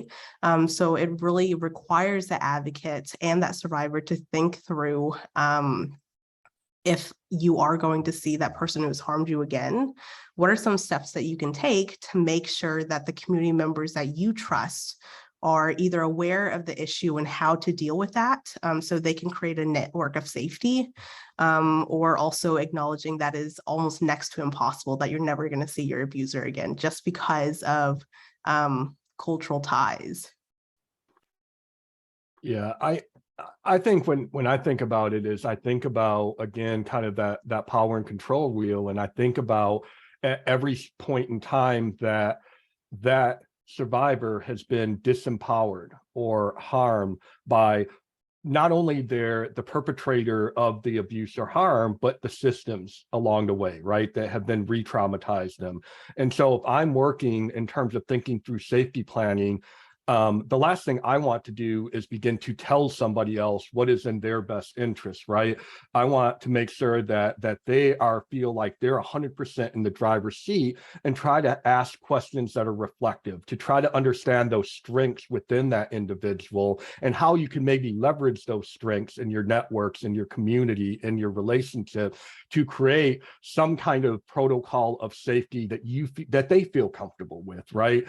So it really requires the advocate and that survivor to think through if you are going to see that person who's harmed you again, what are some steps that you can take to make sure that the community members that you trust are either aware of the issue and how to deal with that, so they can create a network of safety, or also acknowledging that is almost next to impossible, that you're never going to see your abuser again just because of cultural ties. Yeah, I think when I think about it is I think about, again, kind of that power and control wheel. And I think about at every point in time that survivor has been disempowered or harmed by not only the perpetrator of the abuse or harm, but the systems along the way, right, that have been re-traumatized them. And so if I'm working in terms of thinking through safety planning, the last thing I want to do is begin to tell somebody else what is in their best interest, right? I want to make sure that they feel like they're 100% in the driver's seat, and try to ask questions that are reflective to try to understand those strengths within that individual and how you can maybe leverage those strengths in your networks, in your community, in your relationship, to create some kind of protocol of safety that they feel comfortable with, right?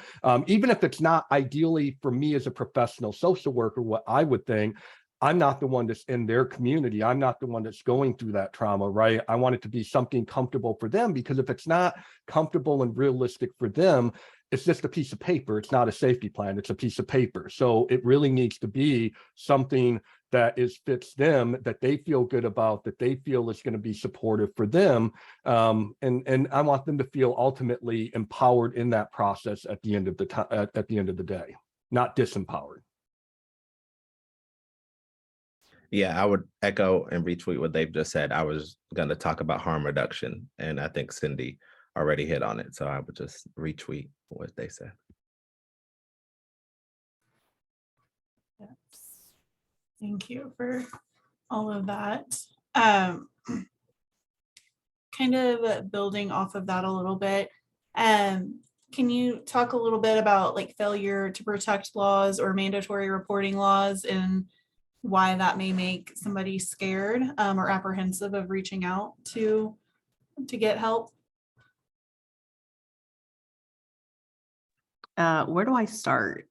Even if it's not ideally for me as a professional social worker, what I would think, I'm not the one that's in their community. I'm not the one that's going through that trauma, right? I want it to be something comfortable for them, because if it's not comfortable and realistic for them, it's just a piece of paper. It's not a safety plan. It's a piece of paper. So it really needs to be something that fits them, that they feel good about, that they feel is going to be supportive for them. And I want them to feel ultimately empowered in that process at the end of the day, not disempowered. Yeah, I would echo and retweet what they've just said. I was going to talk about harm reduction, and I think Cindy already hit on it. So I would just retweet what they said. Yes. Thank you for all of that. Kind of building off of that a little bit. Can you talk a little bit about like failure to protect laws or mandatory reporting laws, and why that may make somebody scared or apprehensive of reaching out to get help? Where do I start?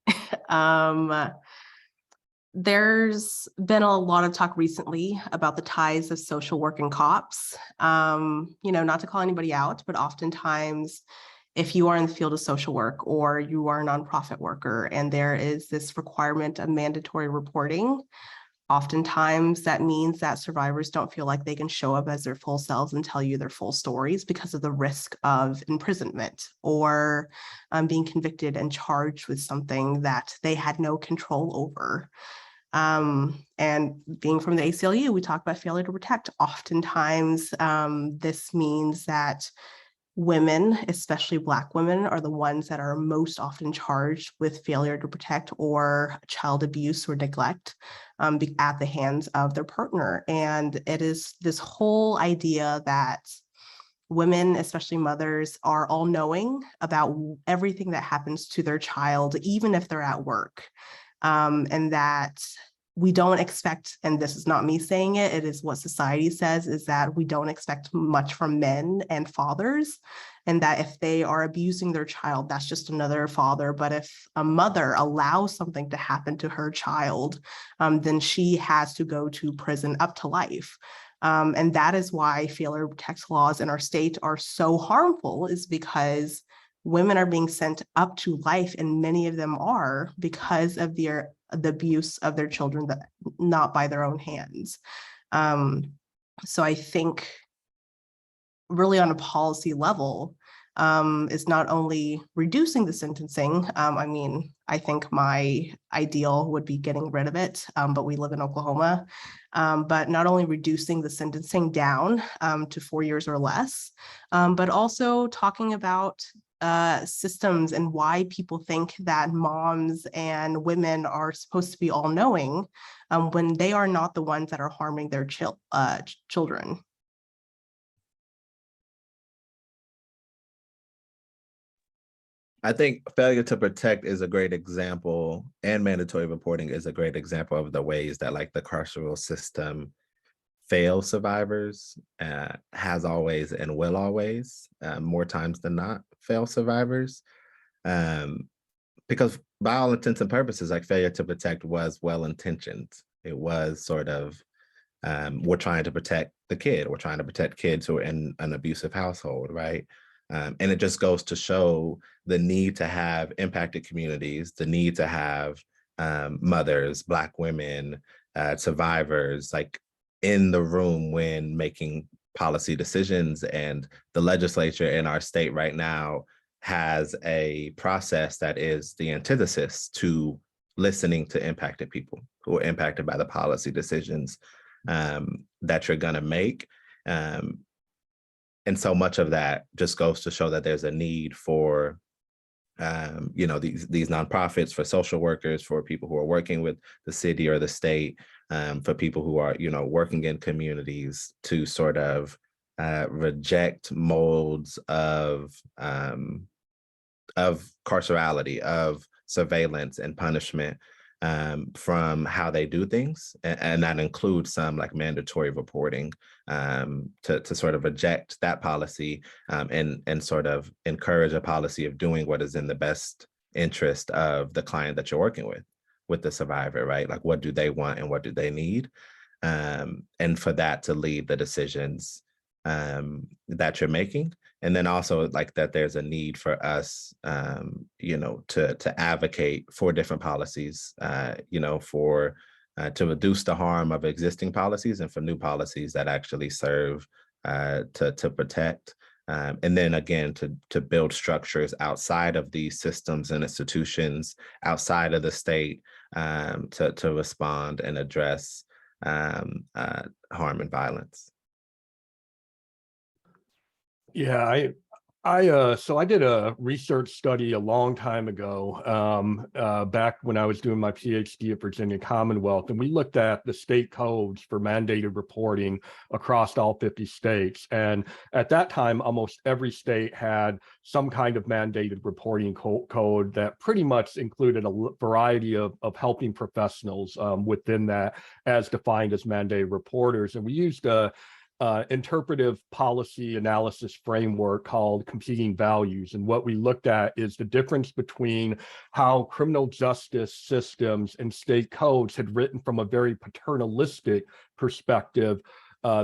There's been a lot of talk recently about the ties of social work and cops. Not to call anybody out, but oftentimes if you are in the field of social work or you are a nonprofit worker and there is this requirement of mandatory reporting, oftentimes that means that survivors don't feel like they can show up as their full selves and tell you their full stories because of the risk of imprisonment or being convicted and charged with something that they had no control over. And being from the ACLU, we talk about failure to protect. Oftentimes, this means that women, especially Black women, are the ones that are most often charged with failure to protect or child abuse or neglect at the hands of their partner. And it is this whole idea that women, especially mothers, are all knowing about everything that happens to their child, even if they're at work. And that we don't expect, and this is not me saying it, it is what society says, is that we don't expect much from men and fathers, and that if they are abusing their child, that's just another father. But if a mother allows something to happen to her child, then she has to go to prison up to life. And that is why failure to protect laws in our state are so harmful, is because women are being sent up to life, and many of them are, because of the abuse of their children, that not by their own hands. So I think really on a policy level is not only reducing the sentencing. I think my ideal would be getting rid of it, but we live in Oklahoma. But not only reducing the sentencing down to 4 years or less, but also talking about systems and why people think that moms and women are supposed to be all knowing when they are not the ones that are harming their children. I think failure to protect is a great example, and mandatory reporting is a great example of the ways that like the carceral system fail survivors, has always and will always, more times than not, fail survivors. Because by all intents and purposes, like failure to protect was well-intentioned. It was sort of, we're trying to protect the kid. We're trying to protect kids who are in an abusive household, right? And it just goes to show the need to have impacted communities, the need to have mothers, Black women, survivors, like in the room when making policy decisions. And the legislature in our state right now has a process that is the antithesis to listening to impacted people who are impacted by the policy decisions that you're gonna make. And so much of that just goes to show that there's a need for these nonprofits, for social workers, for people who are working with the city or the state, for people who are, working in communities to sort of reject molds of carcerality, of surveillance and punishment from how they do things. And that includes some like mandatory reporting to sort of reject that policy and sort of encourage a policy of doing what is in the best interest of the client that you're working with the survivor, right? Like, what do they want and what do they need? And for that to lead the decisions that you're making. And then also like that there's a need for us, to advocate for different policies, to reduce the harm of existing policies and for new policies that actually serve to protect. And then again, to build structures outside of these systems and institutions, outside of the state, to respond and address harm and violence. Yeah, so I did a research study a long time ago, back when I was doing my PhD at Virginia Commonwealth, and we looked at the state codes for mandated reporting across all 50 states. And at that time, almost every state had some kind of mandated reporting code that pretty much included a variety of helping professionals within that, as defined as mandated reporters. And we used a interpretive policy analysis framework called competing values. And what we looked at is the difference between how criminal justice systems and state codes had written from a very paternalistic perspective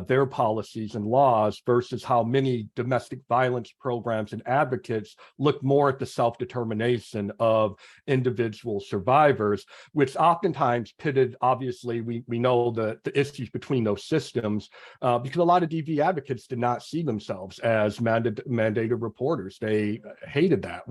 their policies and laws versus how many domestic violence programs and advocates look more at the self-determination of individual survivors, which oftentimes pitted, obviously, we know the issues between those systems, because a lot of DV advocates did not see themselves as mandated reporters. They hated that,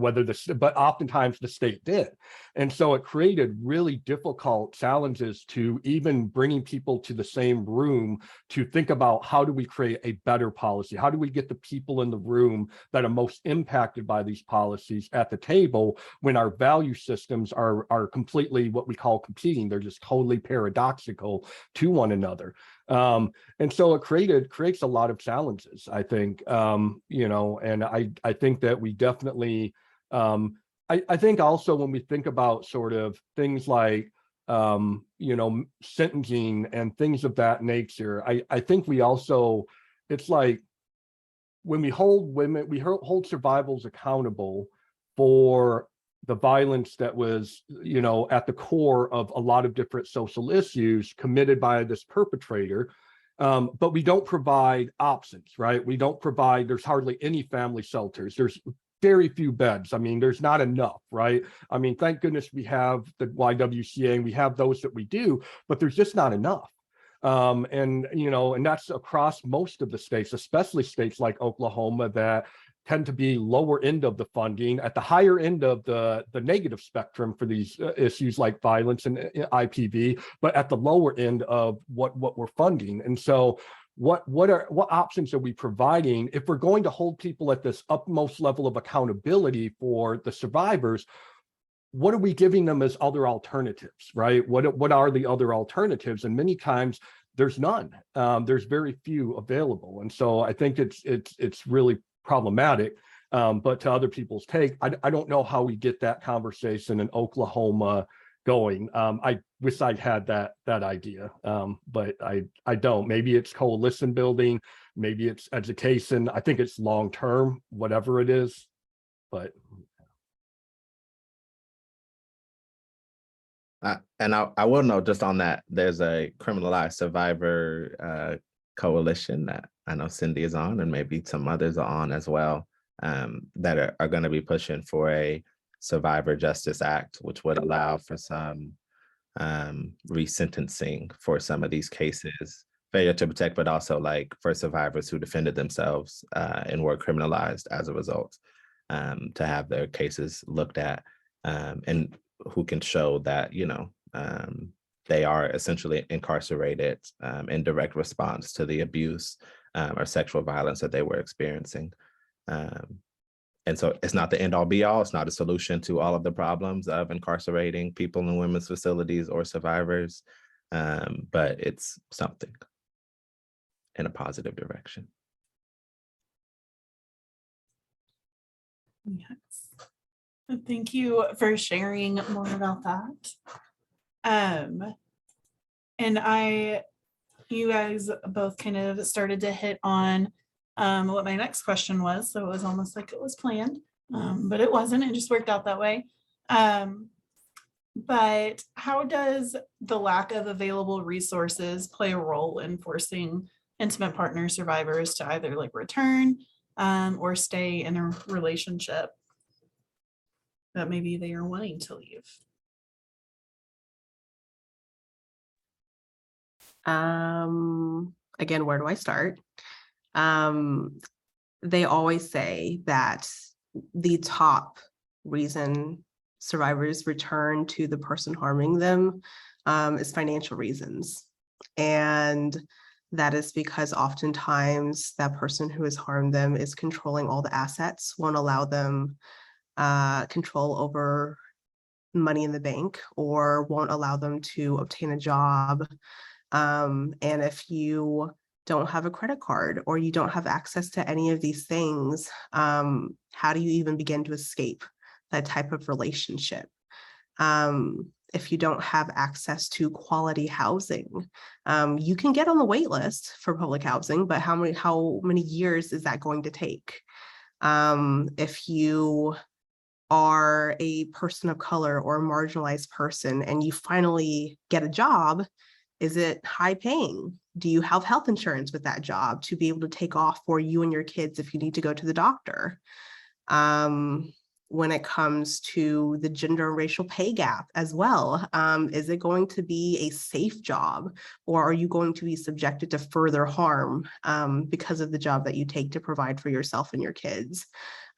but oftentimes the state did. And so it created really difficult challenges to even bringing people to the same room to think about how do we create a better policy? How do we get the people in the room that are most impacted by these policies at the table when our value systems are completely what we call competing? They're just totally paradoxical to one another. And so it creates a lot of challenges, I think, and I think that we definitely, I think also when we think about sort of things like, sentencing and things of that nature, I think we also, it's like when we hold women, we hold survivors accountable for the violence that was, at the core of a lot of different social issues committed by this perpetrator. But we don't provide options, right? We don't provide, there's hardly any family shelters. There's very few beds. I mean, there's not enough, right? I mean, thank goodness we have the YWCA and we have those that we do, but there's just not enough. And that's across most of the states, especially states like Oklahoma that tend to be lower end of the funding, at the higher end of the negative spectrum for these issues like violence and IPV, but at the lower end of what we're funding. And so what options are we providing if we're going to hold people at this utmost level of accountability for the survivors? What are we giving them as other alternatives, right? What are the other alternatives? And many times there's none. There's very few available. And so I think it's really problematic. But to other people's take, I don't know how we get that conversation in Oklahoma going. I wish I had that idea, but I don't. Maybe it's coalition building, maybe it's education. I think it's long term, whatever it is. But and I will note just on that, there's a criminalized survivor coalition that I know Cindy is on, and maybe some others are on as well, that are going to be pushing for a Survivor Justice Act, which would allow for some resentencing for some of these cases, failure to protect, but also like for survivors who defended themselves and were criminalized as a result, to have their cases looked at, and who can show that, you know, they are essentially incarcerated in direct response to the abuse or sexual violence that they were experiencing. And so it's not the end all be all. It's not a solution to all of the problems of incarcerating people in women's facilities or survivors, but it's something in a positive direction. Yes. Thank you for sharing more about that. And you guys both kind of started to hit on what my next question was. So it was almost like it was planned, but it wasn't. It just worked out that way. But how does the lack of available resources play a role in forcing intimate partner survivors to either like return or stay in a relationship that maybe they are wanting to leave? Again, where do I start? They always say that the top reason survivors return to the person harming them is financial reasons. And that is because oftentimes that person who has harmed them is controlling all the assets, won't allow them control over money in the bank, or won't allow them to obtain a job. And if you don't have a credit card or you don't have access to any of these things, how do you even begin to escape that type of relationship? If you don't have access to quality housing, you can get on the wait list for public housing, but how many years is that going to take? If you are a person of color or a marginalized person and you finally get a job, is it high paying? Do you have health insurance with that job to be able to take off for you and your kids if you need to go to the doctor? When it comes to the gender and racial pay gap as well, is it going to be a safe job, or are you going to be subjected to further harm because of the job that you take to provide for yourself and your kids?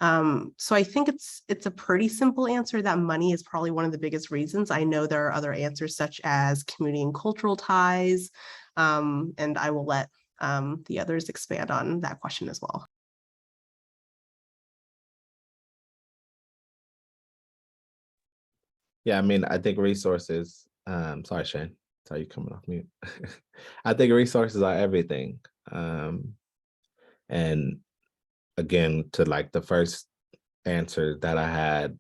So I think it's a pretty simple answer that money is probably one of the biggest reasons. I know there are other answers such as community and cultural ties, and I will let the others expand on that question as well. Yeah, I mean, I think resources, sorry, Shane, sorry, you coming off mute. I think resources are everything. And again, to like the first answer that I had,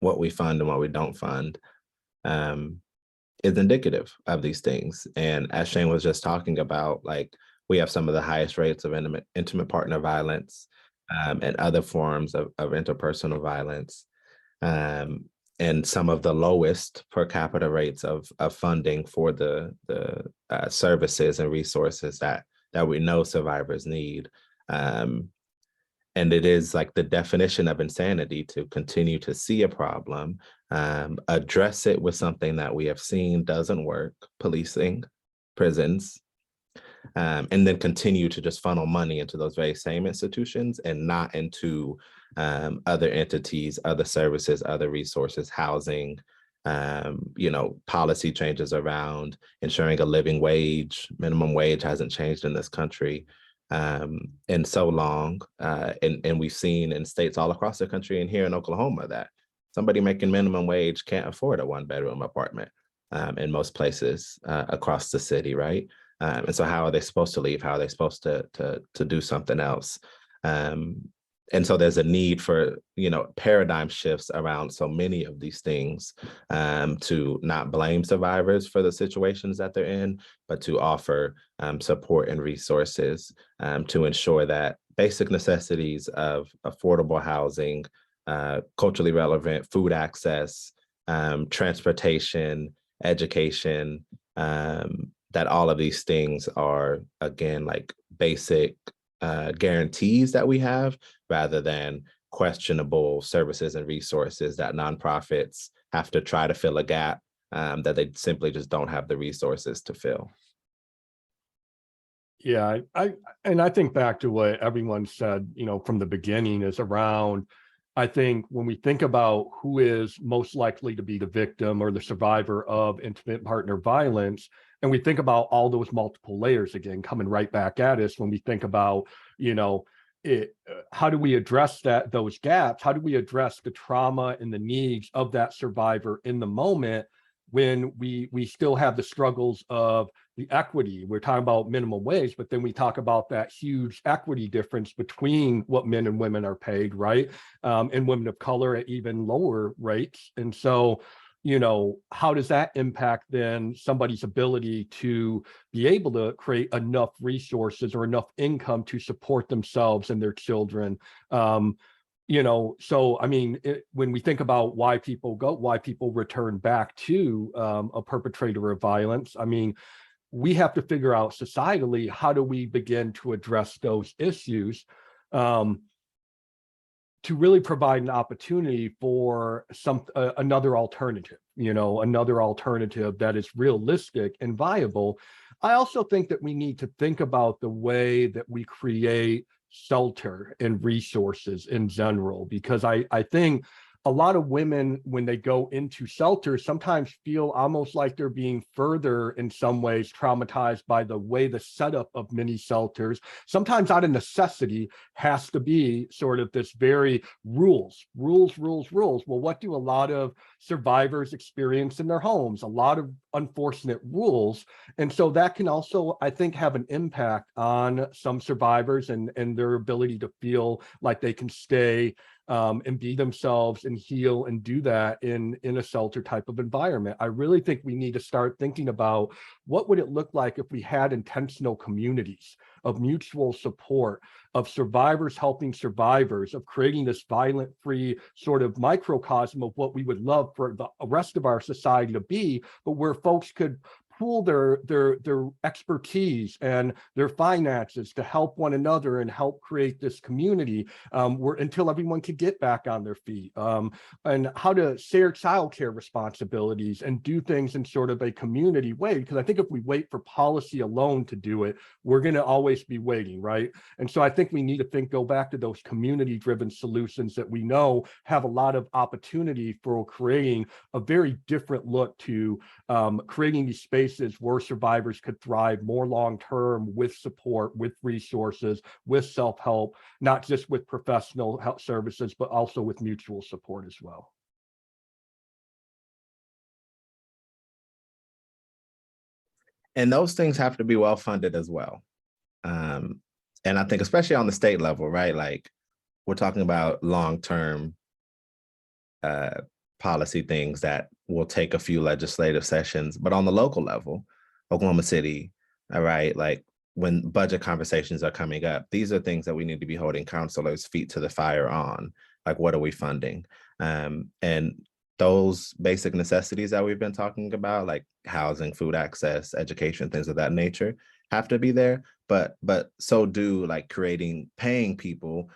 what we fund and what we don't fund is indicative of these things. And as Shane was just talking about, like, we have some of the highest rates of intimate partner violence and other forms of interpersonal violence. And some of the lowest per capita rates of funding for the services and resources that we know survivors need. And it is like the definition of insanity to continue to see a problem, address it with something that we have seen doesn't work, policing, prisons, and then continue to just funnel money into those very same institutions and not into other entities, other services, other resources, housing, policy changes around ensuring a living wage. Minimum wage hasn't changed in this country in so long. And we've seen in states all across the country and here in Oklahoma that somebody making minimum wage can't afford a 1-bedroom apartment in most places across the city, right? And so how are they supposed to leave? How are they supposed to do something else? And so there's a need for, paradigm shifts around so many of these things, to not blame survivors for the situations that they're in, but to offer support and resources to ensure that basic necessities of affordable housing, culturally relevant food access, transportation, education, that all of these things are, again, like basic guarantees that we have, rather than questionable services and resources that nonprofits have to try to fill a gap that they simply just don't have the resources to fill. Yeah, I think back to what everyone said, from the beginning is around, I think when we think about who is most likely to be the victim or the survivor of intimate partner violence, and we think about all those multiple layers again coming right back at us when we think about, how do we address those gaps? How do we address the trauma and the needs of that survivor in the moment when we still have the struggles of the equity? We're talking about minimum wage, but then we talk about that huge equity difference between what men and women are paid, right? And women of color at even lower rates. And so, how does that impact then somebody's ability to be able to create enough resources or enough income to support themselves and their children? So I mean, when we think about why people return back to a perpetrator of violence, I mean, we have to figure out societally, how do we begin to address those issues to really provide an opportunity for another alternative, another alternative that is realistic and viable. I also think that we need to think about the way that we create shelter and resources in general, because I think a lot of women, when they go into shelters, sometimes feel almost like they're being further in some ways traumatized by the way the setup of many shelters, sometimes out of necessity, has to be sort of this very rules. Well, what do a lot of survivors experience in their homes? A lot of unfortunate rules. And so that can also, I think, have an impact on some survivors and their ability to feel like they can stay and be themselves and heal and do that in a shelter type of environment. I really think we need to start thinking about what would it look like if we had intentional communities of mutual support, of survivors helping survivors, of creating this violent-free sort of microcosm of what we would love for the rest of our society to be, but where folks could pool their expertise and their finances to help one another and help create this community until everyone could get back on their feet, and how to share childcare responsibilities and do things in sort of a community way. Because I think if we wait for policy alone to do it, we're going to always be waiting, right? And so I think we need to go back to those community-driven solutions that we know have a lot of opportunity for creating a very different look to creating these spaces where survivors could thrive more long-term with support, with resources, with self-help, not just with professional health services, but also with mutual support as well. And those things have to be well funded as well. And I think especially on the state level, right? Like we're talking about long-term policy things that will take a few legislative sessions, but on the local level, Oklahoma City, all right, like when budget conversations are coming up, these are things that we need to be holding counselors' feet to the fire on. Like, what are we funding? And those basic necessities that we've been talking about, like housing, food access, education, things of that nature, have to be there. But so do like paying people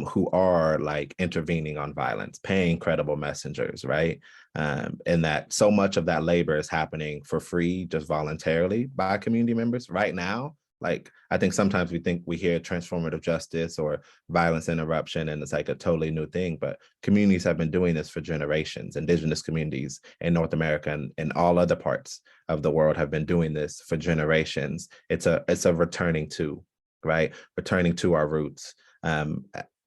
who are like intervening on violence, paying credible messengers, right? And that so much of that labor is happening for free, just voluntarily by community members right now. Like, I think sometimes we hear transformative justice or violence interruption, and it's like a totally new thing, but communities have been doing this for generations. Indigenous communities in North America and all other parts of the world have been doing this for generations. It's a returning to, right? Returning to our roots.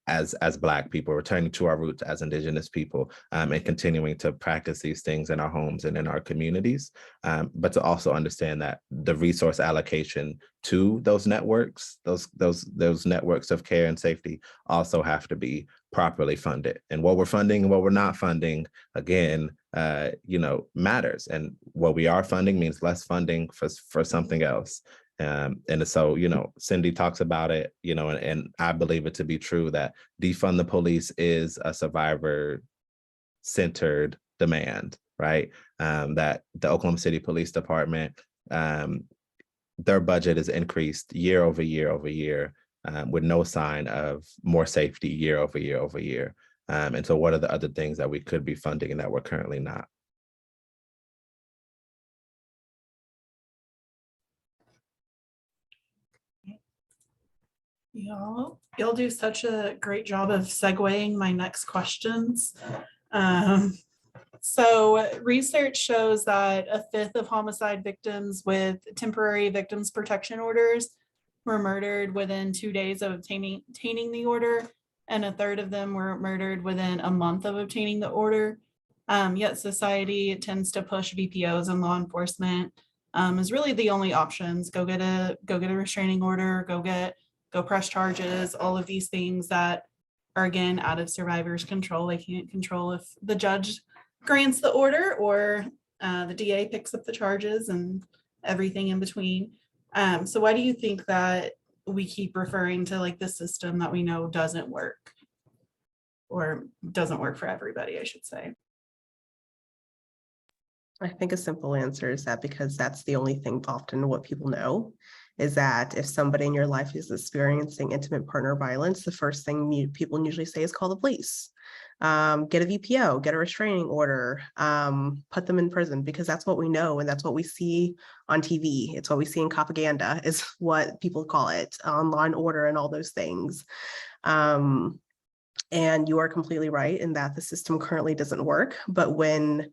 as Black people, returning to our roots as Indigenous people, and continuing to practice these things in our homes and in our communities, but to also understand that the resource allocation to those networks, those networks of care and safety, also have to be properly funded. And what we're funding and what we're not funding, again, matters. And what we are funding means less funding for something else. And so, Cindy talks about it, and I believe it to be true that defund the police is a survivor-centered demand, right? That the Oklahoma City Police Department, their budget is increased year over year over year, with no sign of more safety year over year over year. And so what are the other things that we could be funding and that we're currently not? Y'all do such a great job of segueing my next questions. So research shows that a fifth of homicide victims with temporary victims protection orders were murdered within 2 days of obtaining the order, and a third of them were murdered within a month of obtaining the order. Yet society tends to push VPOs and law enforcement as really the only options. Go get a restraining order, go press charges, all of these things that are, again, out of survivors' control. They can't control if the judge grants the order or the DA picks up the charges and everything in between. So why do you think that we keep referring to like the system that we know doesn't work, or doesn't work for everybody, I should say? I think a simple answer is that because that's the only thing often what people know is that if somebody in your life is experiencing intimate partner violence, the first thing people usually say is call the police, get a VPO, get a restraining order, put them in prison, because that's what we know and that's what we see on TV. It's what we see in propaganda is what people call it, on Law and Order and all those things. And you are completely right in that the system currently doesn't work, but when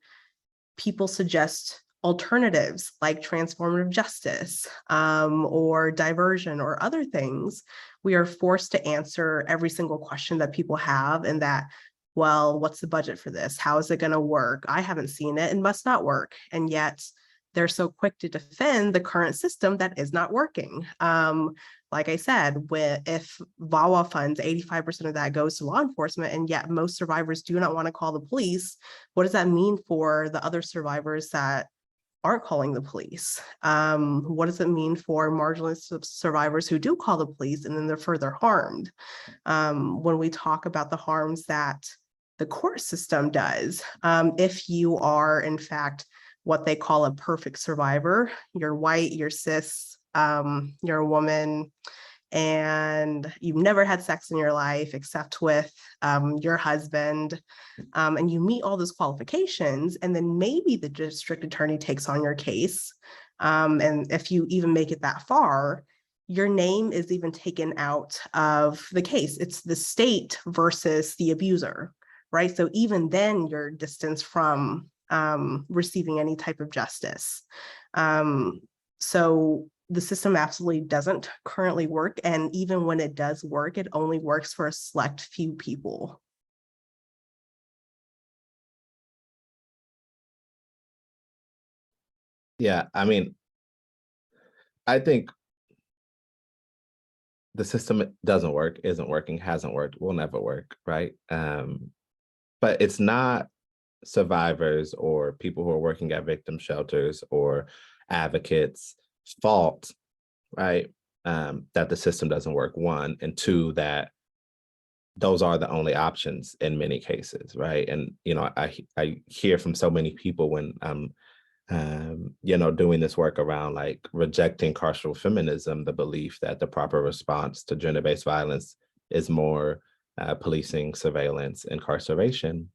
people suggest alternatives like transformative justice or diversion or other things, we are forced to answer every single question that people have, and that, well, what's the budget for this? How is it going to work? I haven't seen it and must not work. And yet they're so quick to defend the current system that is not working. Like I said, if VAWA funds, 85% of that goes to law enforcement, and yet most survivors do not want to call the police, what does that mean for the other survivors that aren't calling the police? What does it mean for marginalized survivors who do call the police and then they're further harmed? When we talk about the harms that the court system does, if you are in fact what they call a perfect survivor, you're white, you're cis, you're a woman, and you've never had sex in your life except with your husband, and you meet all those qualifications, and then maybe the district attorney takes on your case, and if you even make it that far, your name is even taken out of the case. It's the state versus the abuser, right? So even then you're distanced from receiving any type of justice. So the system absolutely doesn't currently work. And even when it does work, it only works for a select few people. Yeah, I mean, I think the system doesn't work, isn't working, hasn't worked, will never work, right? But it's not survivors or people who are working at victim shelters or advocates' fault, right? That the system doesn't work, one, and two, that those are the only options in many cases, right? And I hear from so many people when I'm doing this work around like rejecting carceral feminism, the belief that the proper response to gender-based violence is more policing, surveillance, incarceration,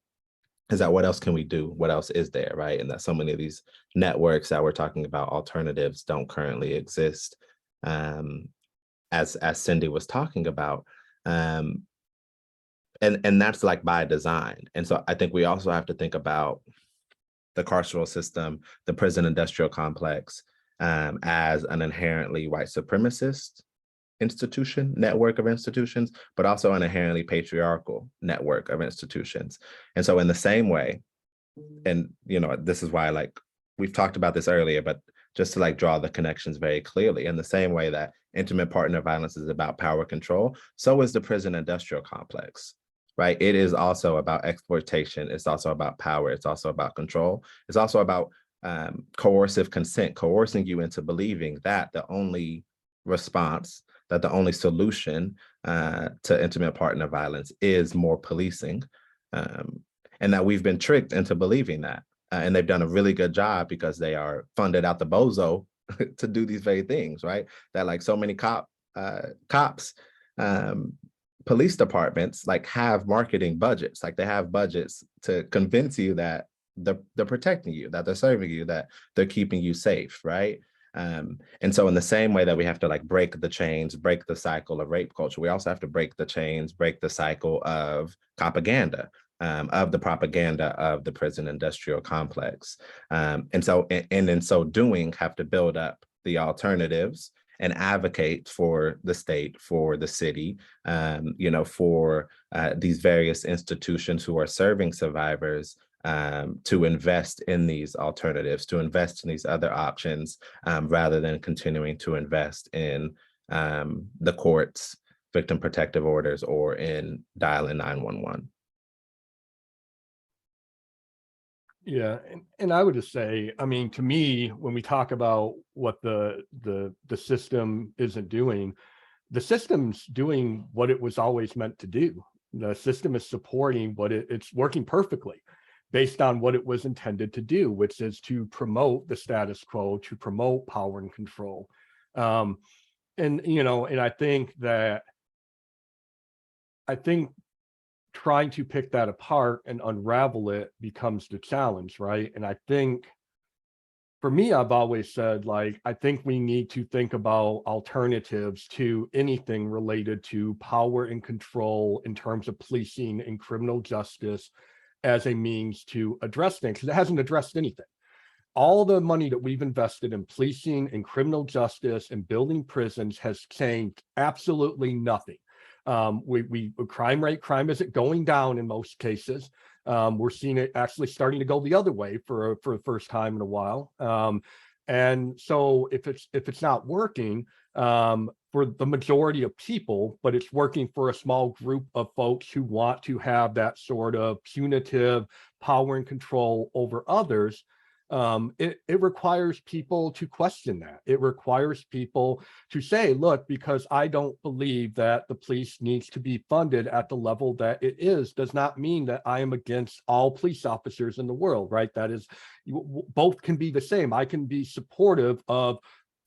is that what else can we do? What else is there, right? And that so many of these networks that we're talking about, alternatives, don't currently exist, as Cindy was talking about. And that's like by design. And so I think we also have to think about the carceral system, the prison industrial complex, as an inherently white supremacist institution, network of institutions, but also an inherently patriarchal network of institutions. And so in the same way, and this is why like we've talked about this earlier, but just to like draw the connections very clearly, in the same way that intimate partner violence is about power control, so is the prison industrial complex, right? It is also about exploitation. It's also about power. It's also about control. It's also about coercive consent, coercing you into believing that the only response, that the only solution to intimate partner violence is more policing, and that we've been tricked into believing that. And they've done a really good job because they are funded out the bozo to do these very things, right? That like so many cops, police departments like have marketing budgets, like they have budgets to convince you that they're protecting you, that they're serving you, that they're keeping you safe, right? And so in the same way that we have to like break the chains, break the cycle of rape culture, we also have to break the chains, break the cycle of propaganda, of the propaganda of the prison industrial complex. And so in so doing, have to build up the alternatives and advocate for the state, for the city, for these various institutions who are serving survivors, to invest in these alternatives, to invest in these other options, rather than continuing to invest in the courts, victim protective orders, or in dialing 911. Yeah, and I would just say, I mean, to me, when we talk about what the system isn't doing, the system's doing what it was always meant to do. The system is supporting what it's working perfectly based on what it was intended to do, which is to promote the status quo, to promote power and control. And I think trying to pick that apart and unravel it becomes the challenge, right? And I think for me, I've always said, like, I think we need to think about alternatives to anything related to power and control in terms of policing and criminal justice as a means to address things, because it hasn't addressed anything. All the money that we've invested in policing and criminal justice and building prisons has changed absolutely nothing. Crime isn't going down in most cases. We're seeing it actually starting to go the other way for the first time in a while. And so if it's not working for the majority of people, but it's working for a small group of folks who want to have that sort of punitive power and control over others, it requires people to question that. It requires people to say, look, because I don't believe that the police needs to be funded at the level that it is, does not mean that I am against all police officers in the world, right? That is, both can be the same. I can be supportive of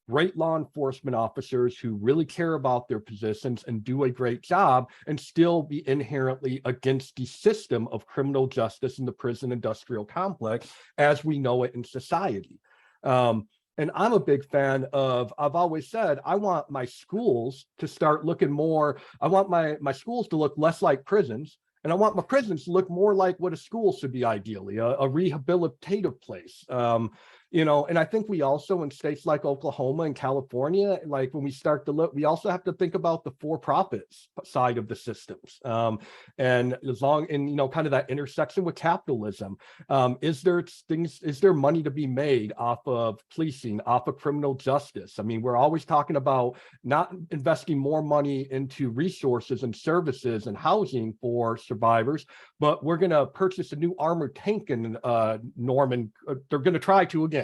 great law enforcement officers who really care about their positions and do a great job, and still be inherently against the system of criminal justice in the prison industrial complex as we know it in society. And I'm a big fan of, I've always said, I want my schools to start looking more, I want my schools to look less like prisons, and I want my prisons to look more like what a school should be, ideally, a rehabilitative place. And I think we also, in states like Oklahoma and California, like when we start to look, we also have to think about the for-profit side of the systems. And as long, and kind of that intersection with capitalism, is there money to be made off of policing, off of criminal justice? I mean, we're always talking about not investing more money into resources and services and housing for survivors, but we're going to purchase a new armored tank in Norman. They're going to try to again.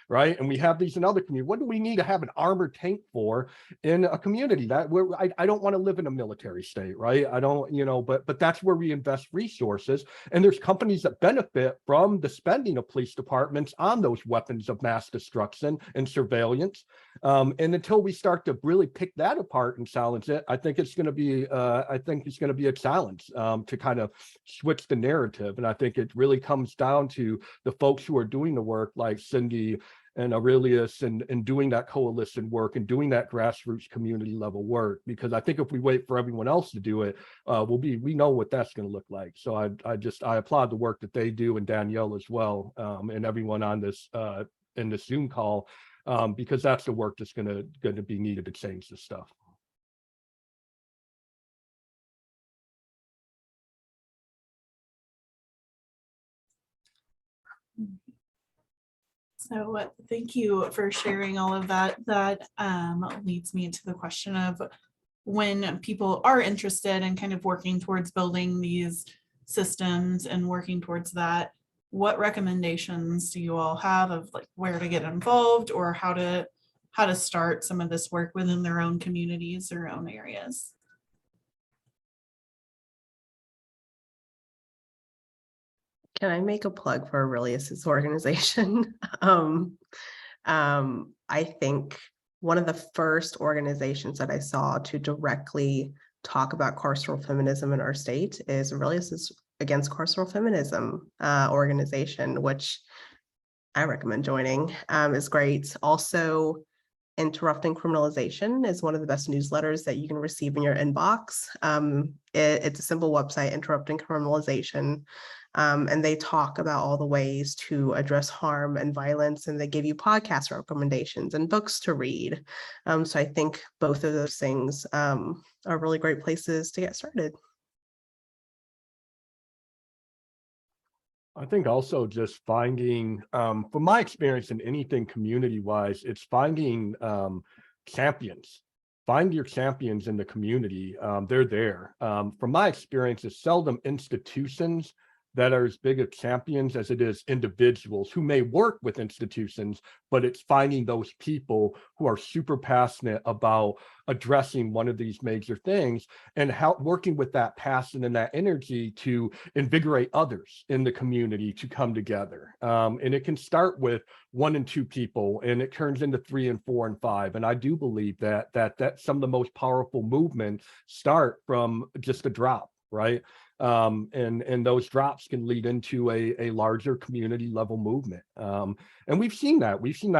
Right, and we have these in other communities. What do we need to have an armored tank for in a community that where I don't want to live in a military state, right? I don't, but that's where we invest resources, and there's companies that benefit from the spending of police departments on those weapons of mass destruction and surveillance. And until we start to really pick that apart and challenge it, I think it's going to be a challenge to kind of switch the narrative. And I think it really comes down to the folks who are doing the work, like Cindy and Aurelius, and doing that coalition work and doing that grassroots community level work. Because I think if we wait for everyone else to do it, we know what that's going to look like. So I applaud the work that they do, and Danielle as well, and everyone on this in this Zoom call, because that's the work that's going to be needed to change this stuff. So thank you for sharing all of that. That leads me to the question of when people are interested in kind of working towards building these systems and working towards that, what recommendations do you all have of like where to get involved or how to start some of this work within their own communities, their own areas? Can I make a plug for Aurelius's organization? I think one of the first organizations that I saw to directly talk about carceral feminism in our state is Aurelius's Against Carceral Feminism organization, which I recommend joining. Is great. Also, Interrupting Criminalization is one of the best newsletters that you can receive in your inbox. It's a simple website, Interrupting Criminalization, and they talk about all the ways to address harm and violence, and they give you podcast recommendations and books to read. So I think both of those things are really great places to get started. I think also just finding, from my experience in anything community-wise, it's finding champions. Find your champions in the community. They're there. From my experience, it's seldom institutions that are as big of champions as it is individuals who may work with institutions, but it's finding those people who are super passionate about addressing one of these major things and how working with that passion and that energy to invigorate others in the community to come together. And it can start with 1 and 2 people and it turns into 3 and 4 and 5. And I do believe that some of the most powerful movements start from just a drop, right? And those drops can lead into a larger community level movement. And we've seen that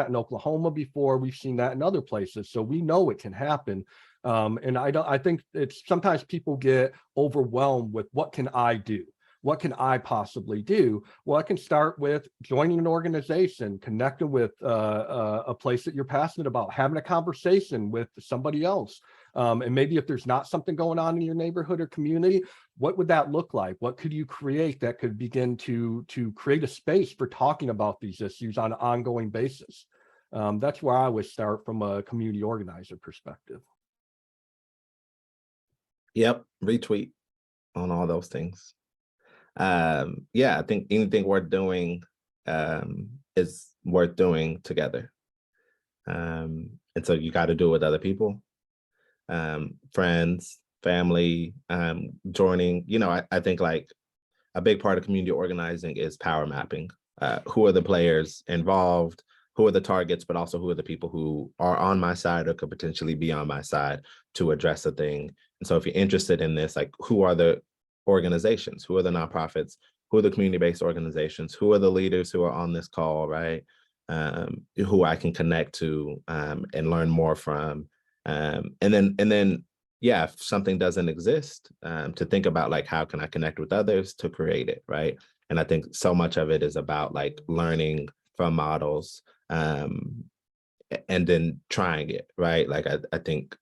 in Oklahoma before, we've seen that in other places. So we know it can happen. And I think it's sometimes people get overwhelmed with what can I do? What can I possibly do? Well, I can start with joining an organization, connecting with a place that you're passionate about, having a conversation with somebody else. And maybe if there's not something going on in your neighborhood or community, what would that look like? What could you create that could begin to create a space for talking about these issues on an ongoing basis? That's where I would start from a community organizer perspective. Yep, retweet on all those things. Yeah, I think anything worth doing is worth doing together. And so you got to do it with other people, friends, family, joining. You know, I think like a big part of community organizing is power mapping. Who are the players involved? Who are the targets, but also who are the people who are on my side or could potentially be on my side to address a thing. And so if you're interested in this, like who are the organizations, who are the nonprofits, who are the community-based organizations, who are the leaders who are on this call, right? Who I can connect to and learn more from. And then, yeah, if something doesn't exist, to think about like, how can I connect with others to create it, right? And I think so much of it is about like learning from models and then trying it, right? Like I think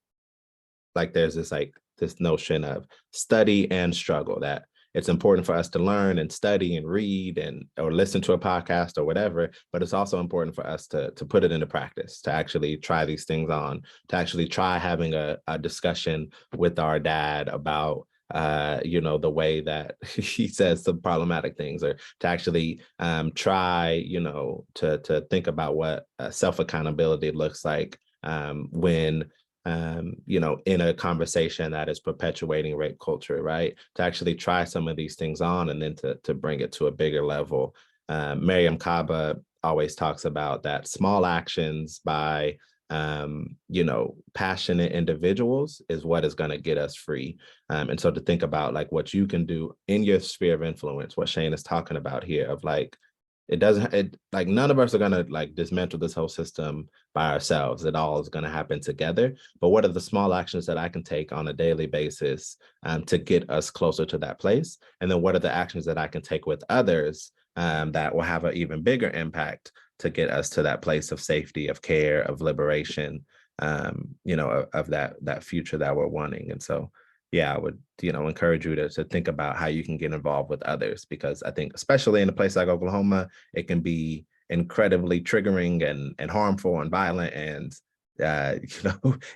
like there's this notion of study and struggle, that it's important for us to learn and study and read or listen to a podcast or whatever, but it's also important for us to put it into practice, to actually try these things on, to actually try having a discussion with our dad about you know, the way that he says some problematic things, or to actually try, you know, to think about what self-accountability looks like when you know, in a conversation that is perpetuating rape culture, right? To actually try some of these things on and then to bring it to a bigger level. Miriam Kaba always talks about that small actions by you know, passionate individuals is what is going to get us free. And so to think about like what you can do in your sphere of influence, what Shane is talking about here, of like, like none of us are going to like dismantle this whole system by ourselves. It all is going to happen together. But what are the small actions that I can take on a daily basis to get us closer to that place? And then what are the actions that I can take with others that will have an even bigger impact to get us to that place of safety, of care, of liberation, you know, of that future that we're wanting. And so, yeah, I would, you know, encourage you to think about how you can get involved with others, because I think especially in a place like Oklahoma, it can be incredibly triggering and harmful and violent and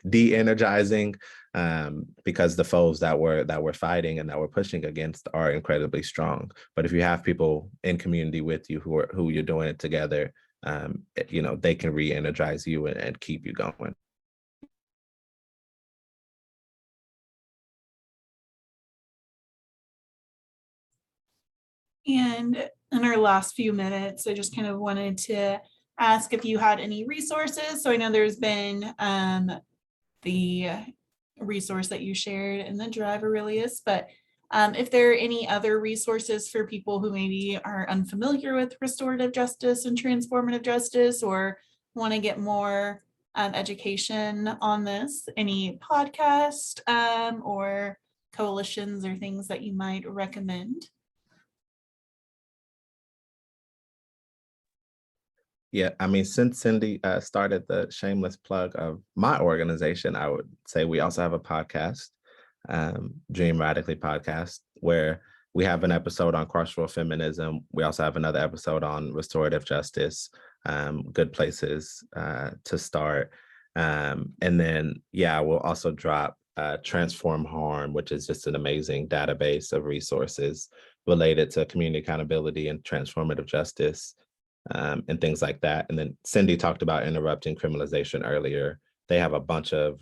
de-energizing, because the foes that we're fighting and that we're pushing against are incredibly strong. But if you have people in community with you who you're doing it together, they can re-energize you and keep you going. And in our last few minutes, I just kind of wanted to ask if you had any resources. So I know there's been the resource that you shared in the Drive, Aurelius, but if there are any other resources for people who maybe are unfamiliar with restorative justice and transformative justice, or want to get more education on this, any podcast or coalitions or things that you might recommend? Yeah, I mean, since Cindy started the shameless plug of my organization, I would say we also have a podcast, Dream Radically podcast, where we have an episode on carceral feminism. We also have another episode on restorative justice, good places to start. And then, yeah, we'll also drop Transform Harm, which is just an amazing database of resources related to community accountability and transformative justice. And things like that. And then Cindy talked about interrupting criminalization earlier. They have a bunch of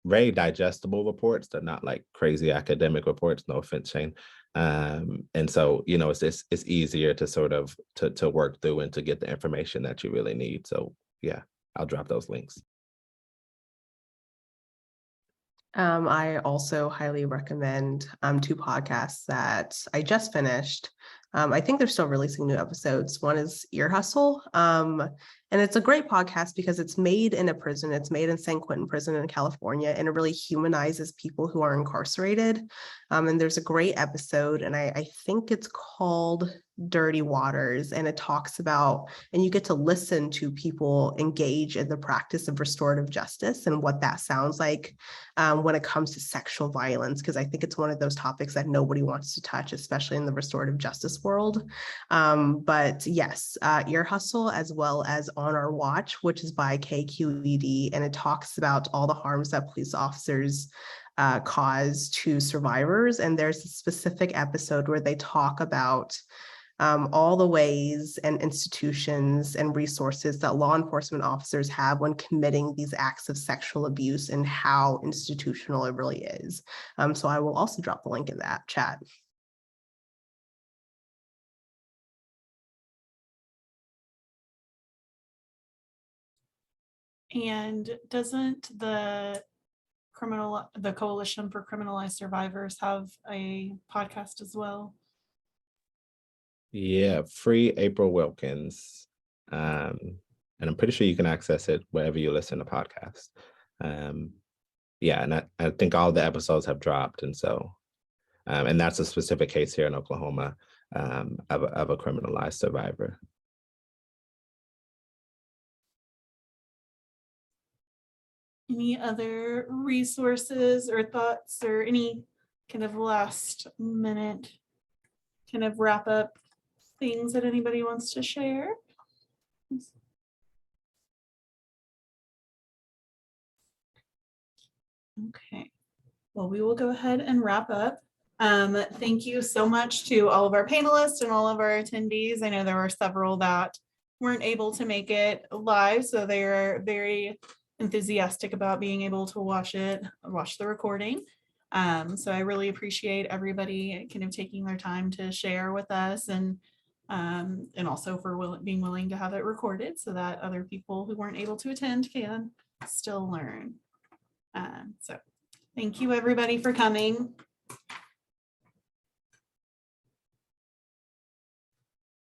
very digestible reports. They're not like crazy academic reports, no offense, Shane. And so, it's easier to sort of to work through and to get the information that you really need. So yeah, I'll drop those links. I also highly recommend 2 podcasts that I just finished. I think they're still releasing new episodes. One is Ear Hustle. And it's a great podcast because it's made in a prison. It's made in San Quentin prison in California, and it really humanizes people who are incarcerated. And there's a great episode, and I think it's called Dirty Waters, and it talks about, and you get to listen to people engage in the practice of restorative justice and what that sounds like when it comes to sexual violence, because I think it's one of those topics that nobody wants to touch, especially in the restorative justice world. But yes, Ear Hustle, as well as On Our Watch, which is by KQED, and it talks about all the harms that police officers cause to survivors. And there's a specific episode where they talk about all the ways and institutions and resources that law enforcement officers have when committing these acts of sexual abuse and how institutional it really is. So I will also drop the link in that chat. And doesn't the Coalition for Criminalized Survivors have a podcast as well? Yeah, free April Wilkins. And I'm pretty sure you can access it wherever you listen to podcasts. Yeah, and I think all the episodes have dropped. And so, and that's a specific case here in Oklahoma of a criminalized survivor. Any other resources or thoughts or any kind of last minute kind of wrap up things that anybody wants to share? Okay, well, we will go ahead and wrap up. Thank you so much to all of our panelists and all of our attendees. I know there were several that weren't able to make it live, so they are very enthusiastic about being able to watch the recording. So I really appreciate everybody kind of taking their time to share with us, and also for being willing to have it recorded so that other people who weren't able to attend can still learn. So thank you everybody for coming.